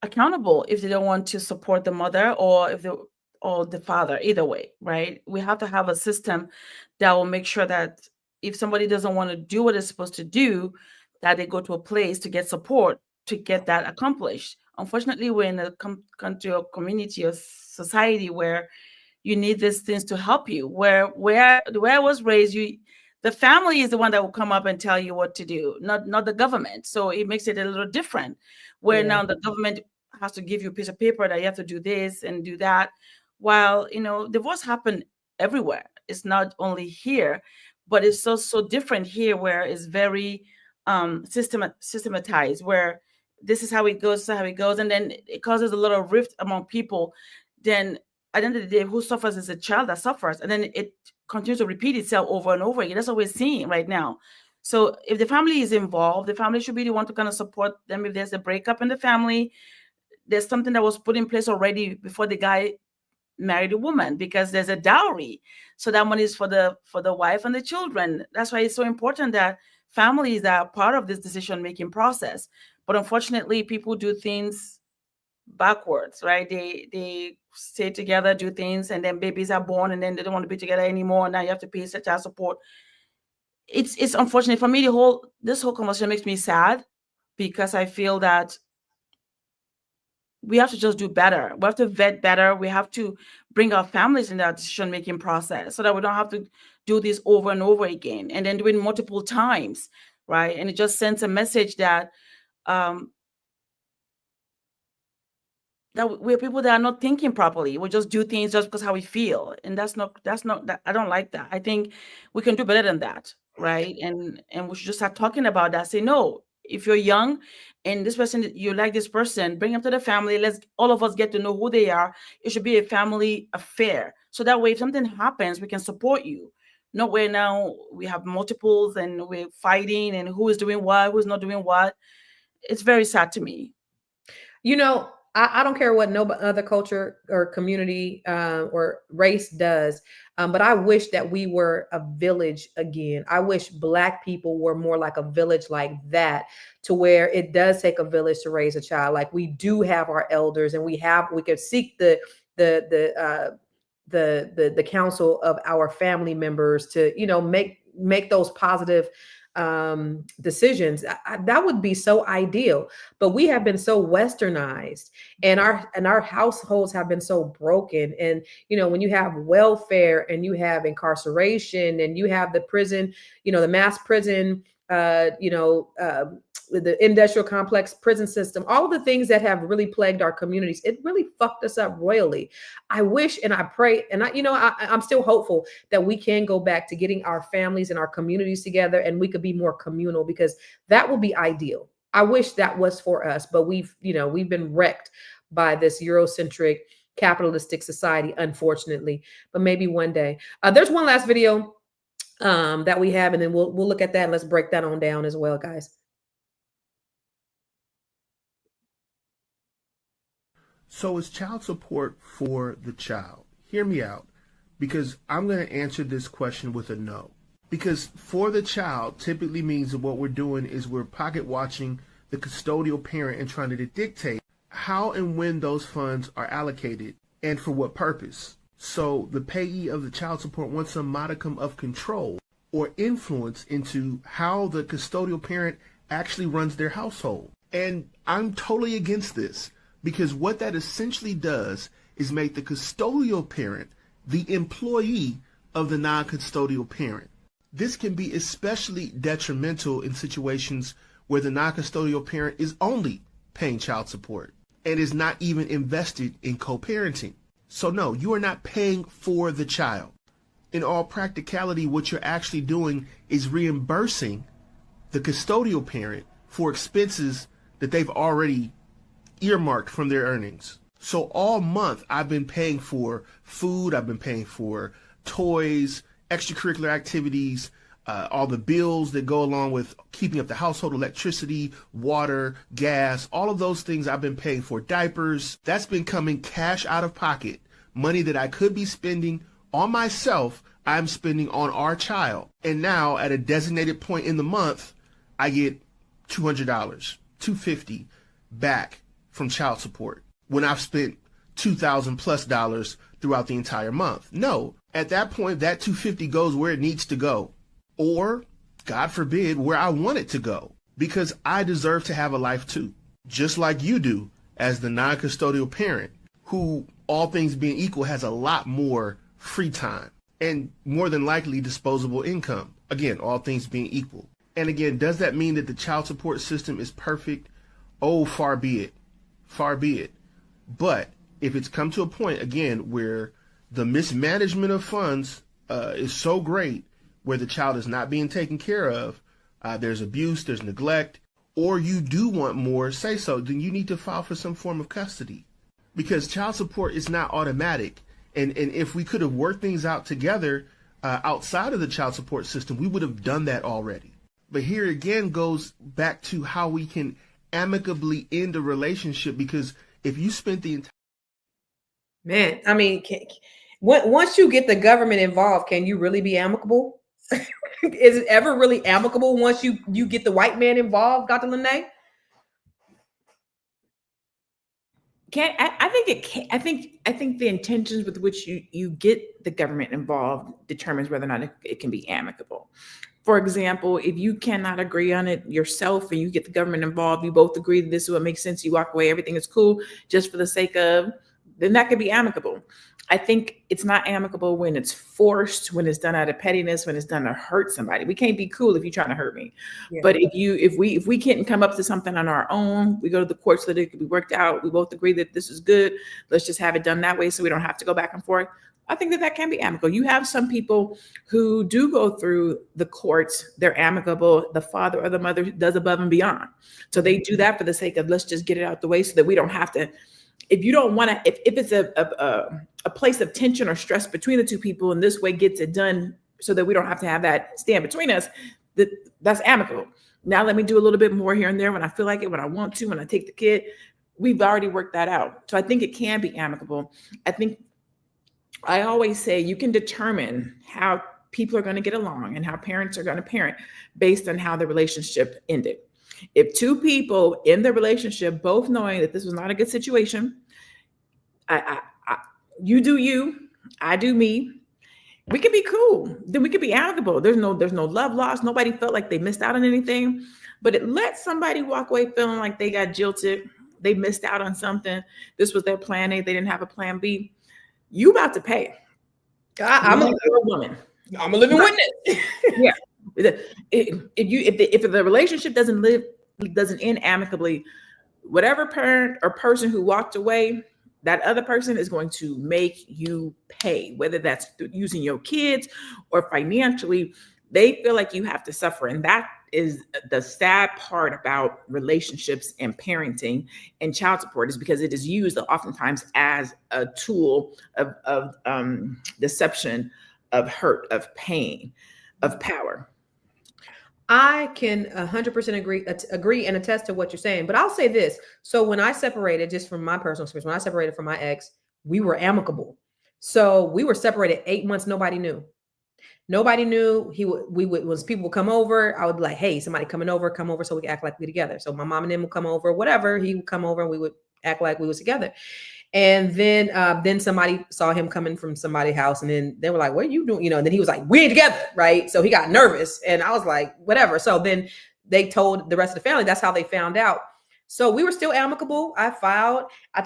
accountable, if they don't want to support the mother or the father, either way, right? We have to have a system that will make sure that if somebody doesn't want to do what it's supposed to do, that they go to a place to get support to get that accomplished. Unfortunately, we're in a country or community or society where you need these things to help you. Where I was raised, the family is the one that will come up and tell you what to do, not the government. So it makes it a little different. Where now the government has to give you a piece of paper that you have to do this and do that. While divorce happen everywhere. It's not only here, but it's so different here, where it's very systematized, where this is how it goes, and then it causes a little rift among people. Then at the end of the day, who suffers is a child that suffers, and then it continues to repeat itself over and over again. That's what we're seeing right now. So if the family is involved, the family should be the one to kind of support them. If there's a breakup in the family, there's something that was put in place already before the guy married a woman, because there's a dowry. So that money is for the wife and the children. That's why it's so important that families are part of this decision-making process. But unfortunately, people do things backwards, right? They stay together, do things, and then babies are born, and then they don't want to be together anymore. Now you have to pay child support. It's unfortunate for me. This whole conversation makes me sad, because I feel that we have to just do better. We have to vet better. We have to bring our families in that decision-making process, so that we don't have to do this over and over again, and then do it multiple times, right? And it just sends a message that that we're people that are not thinking properly. We just do things just because how we feel, and that's not that. I don't like that. I think we can do better than that, right? And we should just start talking about that. Say, no, if you're young and this person, you like this person, bring them to the family. Let's all of us get to know who they are. It should be a family affair, so that way if something happens, we can support you. Not where now we have multiples and we're fighting and who is doing what, who's not doing what. It's very sad to me. You know, I don't care what no other culture or community or race does, but I wish that we were a village again. I wish Black people were more like a village like that, to where it does take a village to raise a child. Like we do have our elders, and we could seek the counsel of our family members to, you know, make those positive decisions. That would be so ideal. But we have been so westernized, and our households have been so broken. And, you know, when you have welfare and you have incarceration and you have the prison, you know, the mass prison, the industrial complex prison system, all of the things that have really plagued our communities, it really fucked us up royally. I wish and I pray, and I'm still hopeful that we can go back to getting our families and our communities together, and we could be more communal, because that would be ideal. I wish that was for us, but we've been wrecked by this Eurocentric capitalistic society, unfortunately. But maybe one day. There's one last video that we have, and then we'll look at that, and let's break that on down as well, guys. So is child support for the child? Hear me out, because I'm going to answer this question with a no. Because for the child typically means that what we're doing is we're pocket watching the custodial parent and trying to dictate how and when those funds are allocated and for what purpose. So the payee of the child support wants some modicum of control or influence into how the custodial parent actually runs their household. And I'm totally against this, because what that essentially does is make the custodial parent the employee of the non-custodial parent. This can be especially detrimental in situations where the non-custodial parent is only paying child support and is not even invested in co-parenting. So no, you are not paying for the child. In all practicality, what you're actually doing is reimbursing the custodial parent for expenses that they've already earmarked from their earnings. So all month I've been paying for food, I've been paying for toys, extracurricular activities, all the bills that go along with keeping up the household, electricity, water, gas, all of those things I've been paying for, diapers. That's been coming cash out of pocket, money that I could be spending on myself, I'm spending on our child. And now at a designated point in the month, I get $200, $250 back from child support when I've spent $2,000+ throughout the entire month. No, at that point, that $250 goes where it needs to go, or God forbid, where I want it to go, because I deserve to have a life too, just like you do as the non-custodial parent, who, all things being equal, has a lot more free time and more than likely disposable income. Again, all things being equal. And again, does that mean that the child support system is perfect? Oh, far be it. Far be it. But if it's come to a point, again, where the mismanagement of funds is so great, where the child is not being taken care of, there's abuse, there's neglect, or you do want more, say so, then you need to file for some form of custody. Because child support is not automatic, And if we could have worked things out together outside of the child support system, we would have done that already. But here again goes back to how we can amicably end a relationship, because if you spent the entire Man, I mean, once you get the government involved, can you really be amicable? Is it ever really amicable once you get the white man involved, Dr. LaNee? I think it can. I think the intentions with which you get the government involved determines whether or not it can be amicable. For example, if you cannot agree on it yourself and you get the government involved, you both agree that this is what makes sense, you walk away, everything is cool, just for the sake of, then that could be amicable. I think it's not amicable when it's forced, when it's done out of pettiness, when it's done to hurt somebody. We can't be cool if you're trying to hurt me. Yeah. But if we can't come up to something on our own, we go to the courts so that it can be worked out. We both agree that this is good. Let's just have it done that way so we don't have to go back and forth. I think that can be amicable. You have some people who do go through the courts. They're amicable. The father or the mother does above and beyond. So they do that for the sake of, let's just get it out the way so that we don't have to. If you don't want to, if it's a place of tension or stress between the two people, and this way gets it done so that we don't have to have that stand between us, that's amicable. Now let me do a little bit more here and there when I feel like it, when I want to, when I take the kid. We've already worked that out. So I think it can be amicable. I always say you can determine how people are going to get along and how parents are going to parent based on how the relationship ended. If two people in the relationship both knowing that this was not a good situation, you do you, I do me, we can be cool. Then we can be amicable. There's no love lost. Nobody felt like they missed out on anything. But it lets somebody walk away feeling like they got jilted. They missed out on something. This was their plan A. They didn't have a plan B. You about to pay. I'm a woman. I'm a living witness. Yeah. If the relationship doesn't end amicably, whatever parent or person who walked away, that other person is going to make you pay, whether that's using your kids or financially. They feel like you have to suffer, and that is the sad part about relationships and parenting and child support, is because it is used oftentimes as a tool of deception, of hurt, of pain, of power. I can 100% agree and attest to what you're saying, but I'll say this. So when I separated, just from my personal experience, when I separated from my ex, we were amicable. So we were separated 8 months. Nobody knew. Nobody knew. When people would come over, I would be like, hey, somebody come over so we can act like we're together. So my mom and them would come over, whatever. He would come over and we would act like we was together. And then somebody saw him coming from somebody's house, and then they were like, what are you doing? And then he was like, we ain't together, right? So he got nervous, and I was like, whatever. So then they told the rest of the family. That's how they found out. So we were still amicable. I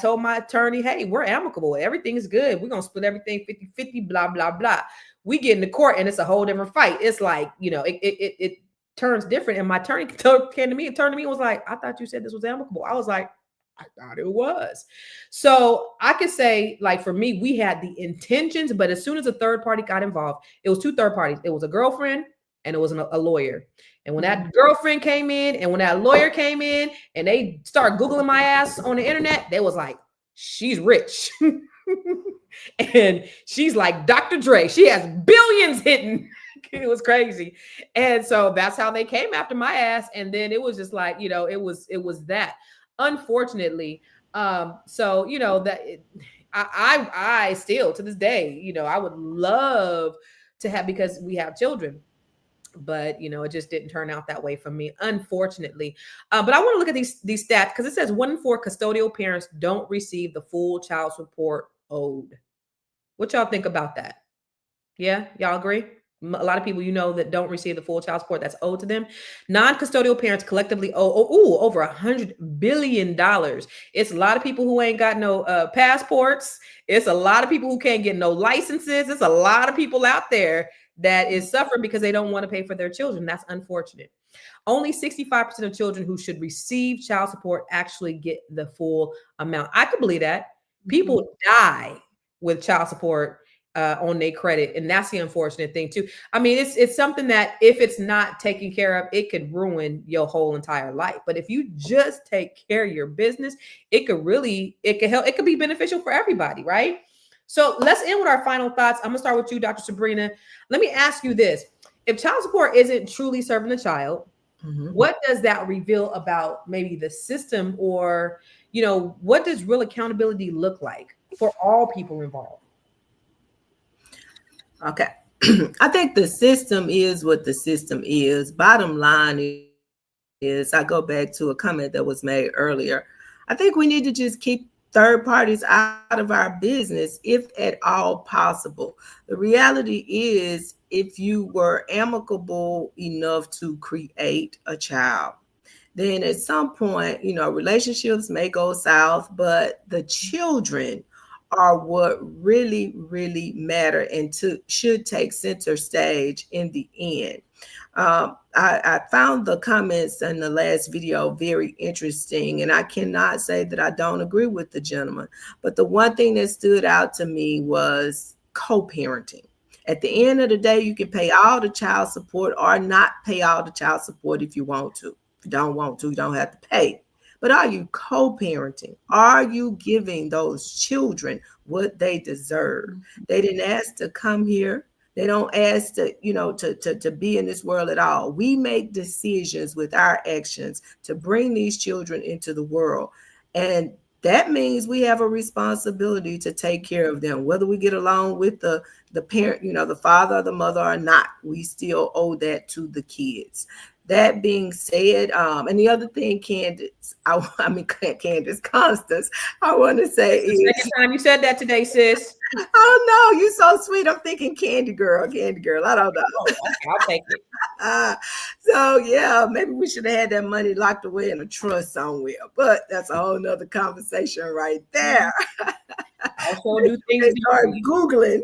told my attorney, hey, we're amicable. Everything is good. We're going to split everything 50-50, blah, blah, blah. We get into court and it's a whole different fight. It's like, it turns different. And my attorney turned to me and was like, I thought you said this was amicable. I was like, I thought it was. So I could say, like, for me, we had the intentions, but as soon as a third party got involved, it was two third parties. It was a girlfriend and it was a lawyer. And when that girlfriend came in and when that lawyer came in and they started Googling my ass on the internet, they was like, she's rich. And she's like Dr. Dre. She has billions hidden. It was crazy. And so that's how they came after my ass. And then it was just like, it was that. Unfortunately, I still to this day, I would love to have, because we have children, but it just didn't turn out that way for me, unfortunately. But I want to look at these stats, because it says 1 in 4 custodial parents don't receive the full child support owed. What y'all think about that? Yeah, y'all agree? A lot of people that don't receive the full child support that's owed to them. Non-custodial parents collectively owe over $100 billion. It's a lot of people who ain't got no passports. It's a lot of people who can't get no licenses. It's a lot of people out there that is suffering because they don't want to pay for their children. That's unfortunate. Only 65% of children who should receive child support actually get the full amount. I could believe that. People die with child support on their credit. And that's the unfortunate thing too. I mean, it's something that if it's not taken care of, it could ruin your whole entire life. But if you just take care of your business, it could help. It could be beneficial for everybody, right? So let's end with our final thoughts. I'm gonna start with you, Dr. Sabrina. Let me ask you this. If child support isn't truly serving the child, what does that reveal about maybe the system, or, what does real accountability look like for all people involved? Okay. I think the system is what the system is. Bottom line is, I go back to a comment that was made earlier. I think we need to just keep third parties out of our business if at all possible. The reality is, if you were amicable enough to create a child, then at some point, relationships may go south, but the children are what really, really matter and should take center stage in the end. I found the comments in the last video very interesting, and I cannot say that I don't agree with the gentleman, but the one thing that stood out to me was co-parenting. At the end of the day, you can pay all the child support or not pay all the child support if you want to. If you don't want to, you don't have to pay. But are you co-parenting? Are you giving those children what they deserve? They didn't ask to come here. They don't ask to, to be in this world at all. We make decisions with our actions to bring these children into the world. And that means we have a responsibility to take care of them, whether we get along with the parent, the father or the mother or not. We still owe that to the kids. That being said, and the other thing, Constance, I want to say is, the second time you said that today, sis. Oh no, you so sweet. I'm thinking Candy Girl. I don't know. Oh, okay, I'll take it. So yeah, maybe we should have had that money locked away in a trust somewhere, but that's a whole nother conversation right there. Also do things different. Googling.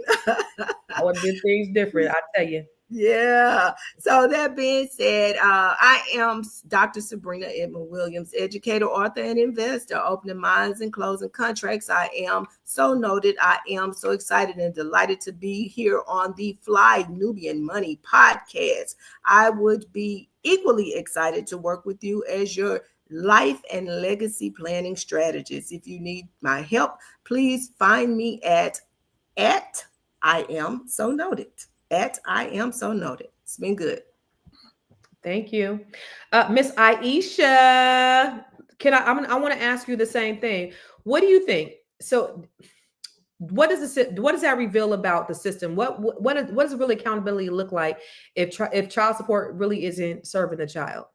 I would do things different, I tell you. Yeah. So that being said, I am Dr. Sabrina Edmond Williams, educator, author, and investor, opening minds and closing contracts. I am so noted. I am so excited and delighted to be here on the Fly Nubian Money podcast. I would be equally excited to work with you as your life and legacy planning strategist. If you need my help, please find me at I am so noted. I am so noted. It's been good. Thank you. Miss Aisha, I want to ask you the same thing. What do you think? So what does that reveal about the system? What does real accountability look like if child support really isn't serving the child?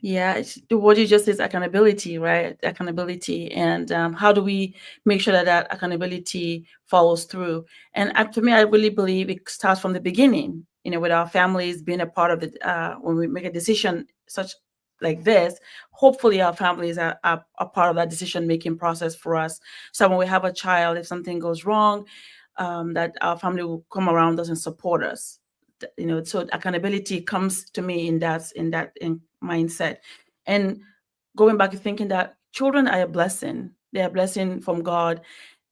Yeah, what you just said is accountability, right? Accountability, and how do we make sure that accountability follows through? And to me, I really believe it starts from the beginning. With our families being a part of it. When we make a decision such like this, hopefully our families are a part of that decision-making process for us. So when we have a child, if something goes wrong, that our family will come around us and support us. So accountability comes to me in mindset. And going back to thinking that children are a blessing. They're a blessing from God,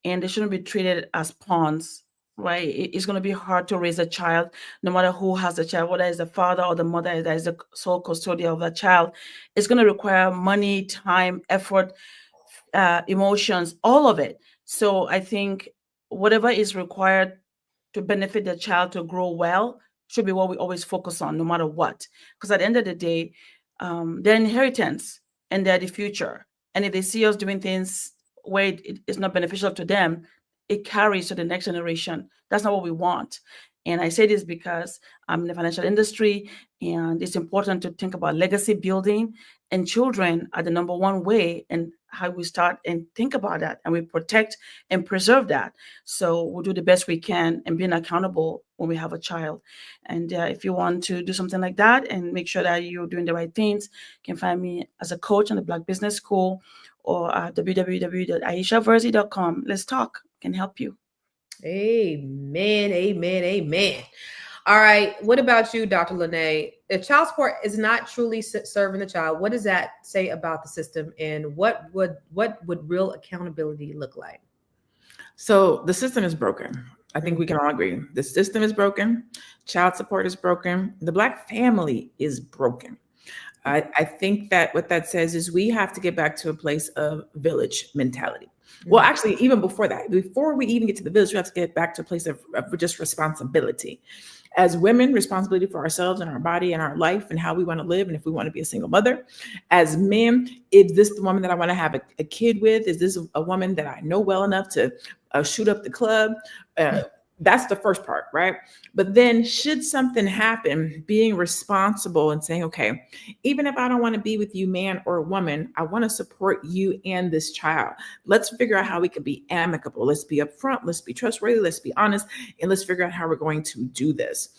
and they shouldn't be treated as pawns, right? It's going to be hard to raise a child, no matter who has the child, whether it's the father or the mother that is the sole custodian of that child. It's going to require money, time, effort, emotions, all of it. So I think whatever is required to benefit the child to grow well should be what we always focus on, no matter what. Because at the end of the day, they're inheritance and they're the future. And if they see us doing things where it's not beneficial to them, it carries to the next generation. That's not what we want. And I say this because I'm in the financial industry, and it's important to think about legacy building, and children are the number one way and how we start and think about that, and we protect and preserve that. So we'll do the best we can and being accountable when we have a child. And if you want to do something like that and make sure that you're doing the right things, you can find me as a coach on the Black Business School or at www.aishaverzi.com. Let's talk. Can help you. Amen. Amen. Amen. All right. What about you, Dr. LaNee? If child support is not truly serving the child, what does that say about the system, and what would real accountability look like? So the system is broken. I think we can all agree. The system is broken. Child support is broken. The Black family is broken. I think that what that says is we have to get back to a place of village mentality. Well, actually, even before that, before we even get to the village, we have to get back to a place of just responsibility. As women, responsibility for ourselves and our body and our life and how we want to live, and if we want to be a single mother. As men, is this the woman that I want to have a kid with? Is this a woman that I know well enough to shoot up the club? That's the first part, right? But then should something happen, being responsible and saying, okay, even if I don't want to be with you, man or woman, I want to support you and this child. Let's figure out how we can be amicable. Let's be upfront. Let's be trustworthy. Let's be honest. And let's figure out how we're going to do this.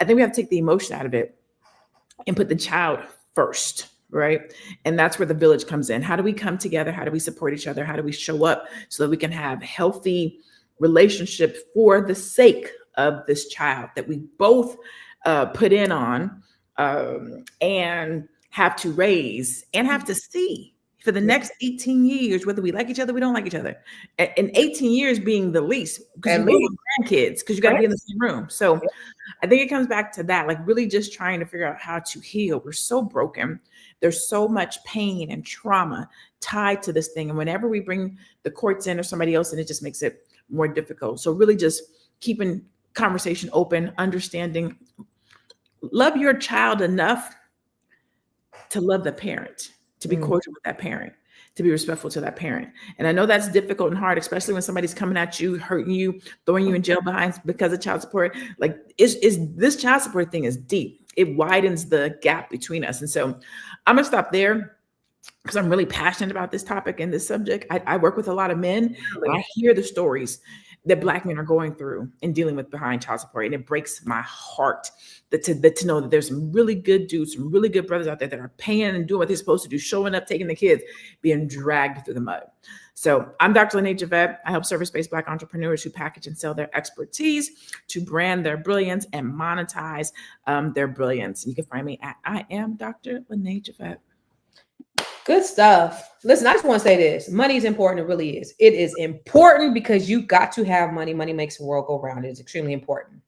I think we have to take the emotion out of it and put the child first, right? And that's where the village comes in. How do we come together? How do we support each other? How do we show up so that we can have healthy relationships for the sake of this child that we both put in on and have to raise and have to see for the next 18 years, whether we like each other, we don't like each other. And 18 years being the least, because you want grandkids, because you got to be in the same room. So I think it comes back to that, like really just trying to figure out how to heal. We're so broken. There's so much pain and trauma tied to this thing. And whenever we bring the courts in or somebody else, and it just makes it more difficult. So really just keeping conversation open, understanding, love your child enough to love the parent, to be cordial with that parent, to be respectful to that parent. And I know that's difficult and hard, especially when somebody's coming at you, hurting you, throwing you in jail behind because of child support. Like is this child support thing is deep. It widens the gap between us. And so I'm gonna stop there, because I'm really passionate about this topic and this subject. I work with a lot of men, and I hear the stories that Black men are going through and dealing with behind child support. And it breaks my heart to know that there's some really good dudes, some really good brothers out there that are paying and doing what they're supposed to do, showing up, taking the kids, being dragged through the mud. So I'm Dr. LaNee Javette. I help service-based Black entrepreneurs who package and sell their expertise to brand their brilliance and monetize their brilliance. You can find me at I am Dr. LaNee Javette. Good stuff. Listen, I just want to say this. Money is important. It really is. It is important because you got to have money. Money makes the world go round. It is extremely important.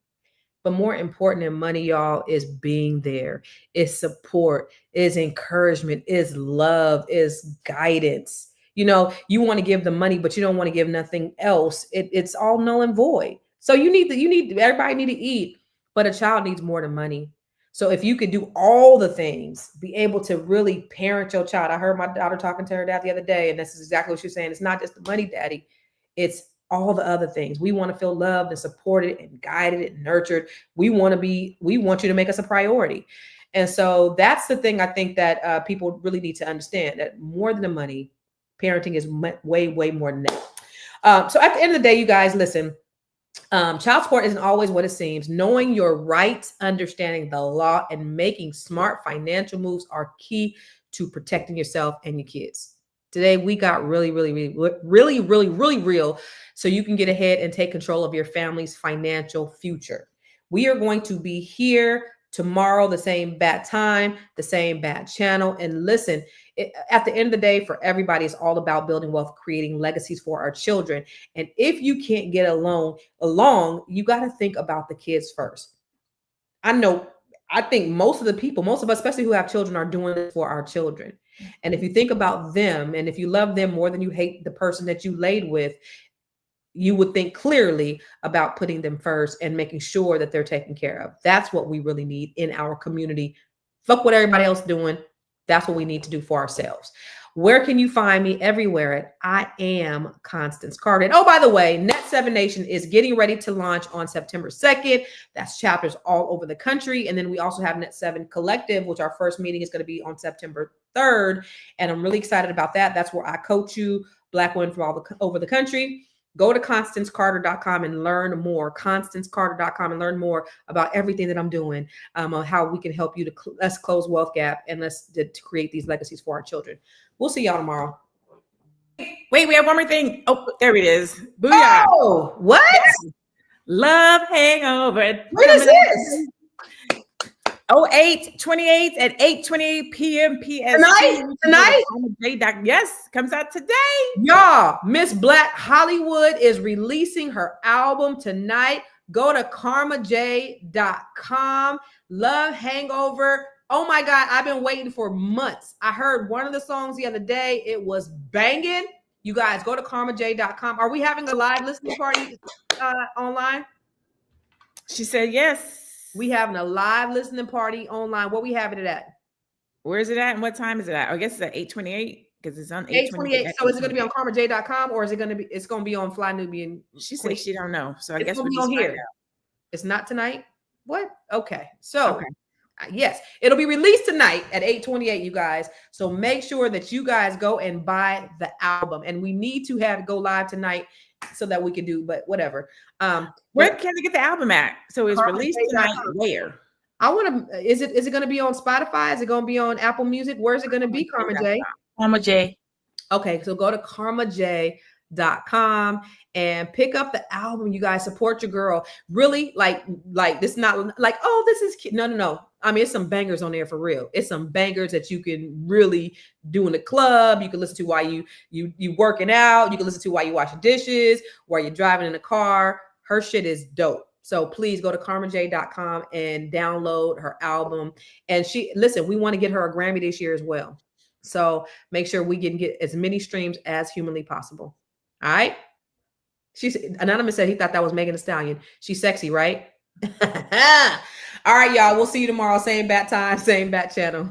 But more important than money, y'all, is being there, is support, is encouragement, is love, is guidance. You know, you want to give the money, but you don't want to give nothing else. It's all null and void. So everybody need to eat, but a child needs more than money. So if you could do all the things, be able to really parent your child. I heard my daughter talking to her dad the other day, and this is exactly what she's saying. It's not just the money, daddy. It's all the other things. We want to feel loved and supported and guided and nurtured. We want you to make us a priority. And so that's the thing I think that people really need to understand, that more than the money, parenting is way, way more than that. So at the end of the day, you guys, listen, child support isn't always what it seems. Knowing your rights, understanding the law, and making smart financial moves are key to protecting yourself and your kids. Today, we got really, really, really, really, really, really real, so you can get ahead and take control of your family's financial future. We are going to be here tomorrow, the same bad time, the same bad channel. And listen, at the end of the day, for everybody, it's all about building wealth, creating legacies for our children. And if you can't get along, you got to think about the kids first. I think most of us, especially who have children, are doing this for our children. And if you think about them, and if you love them more than you hate the person that you laid with, you would think clearly about putting them first and making sure that they're taken care of. That's what we really need in our community. Fuck what everybody else doing. That's what we need to do for ourselves. Where can you find me? Everywhere at I am Constance Carter. And oh, by the way, Net 7 Nation is getting ready to launch on September 2nd. That's chapters all over the country. And then we also have Net 7 Collective, which our first meeting is going to be on September 3rd. And I'm really excited about that. That's where I coach you, Black women from all over the country. Go to ConstanceCarter.com and learn more. ConstanceCarter.com and learn more about everything that I'm doing, on how we can help you to let's close wealth gap and to create these legacies for our children. We'll see y'all tomorrow. Wait, we have one more thing. Oh, there it is. Booyah. Oh, what? Yes. Love Hangover. What is this? 08/28 at 8:28 p.m. PST. Tonight? Yes, comes out today. Y'all, Miss Black Hollywood is releasing her album tonight. Go to karmaj.com. Love Hangover. Oh my God, I've been waiting for months. I heard one of the songs the other day. It was banging. You guys go to karmaj.com. Are we having a live listening party online? She said yes. We having a live listening party online. What we having it at? Where is it at and what time is it at? I guess it's at 8:28 because it's on 8:28. So is it going to be on karmaj.com or is it going to be? It's going to be on Fly Nubian. She said she don't know. So I it's guess we'll we'll be just on find here. out. It's not tonight. What? Okay. So. Okay. Yes, it'll be released tonight at 8:28, you guys. So make sure that you guys go and buy the album. And we need to have it go live tonight so that we can do, but whatever. Where can they get the album at? So it's released tonight. Where? I want to, is it going to be on Spotify? Is it going to be on Apple Music? Where's it going to be, Karma J? Karma J. Okay, so go to karmaj.com and pick up the album. You guys support your girl. Really, like this, not like, oh, this is cute. No. I mean, it's some bangers on there for real. It's some bangers that you can really do in the club. You can listen to while you working out. You can listen to while you washing dishes, while you're driving in the car. Her shit is dope. So please go to karmaj.com and download her album. And we want to get her a Grammy this year as well. So make sure we can get as many streams as humanly possible. All right. Anonymous said he thought that was Megan Thee Stallion. She's sexy, right? All right, y'all. We'll see you tomorrow. Same bat time, same bat channel.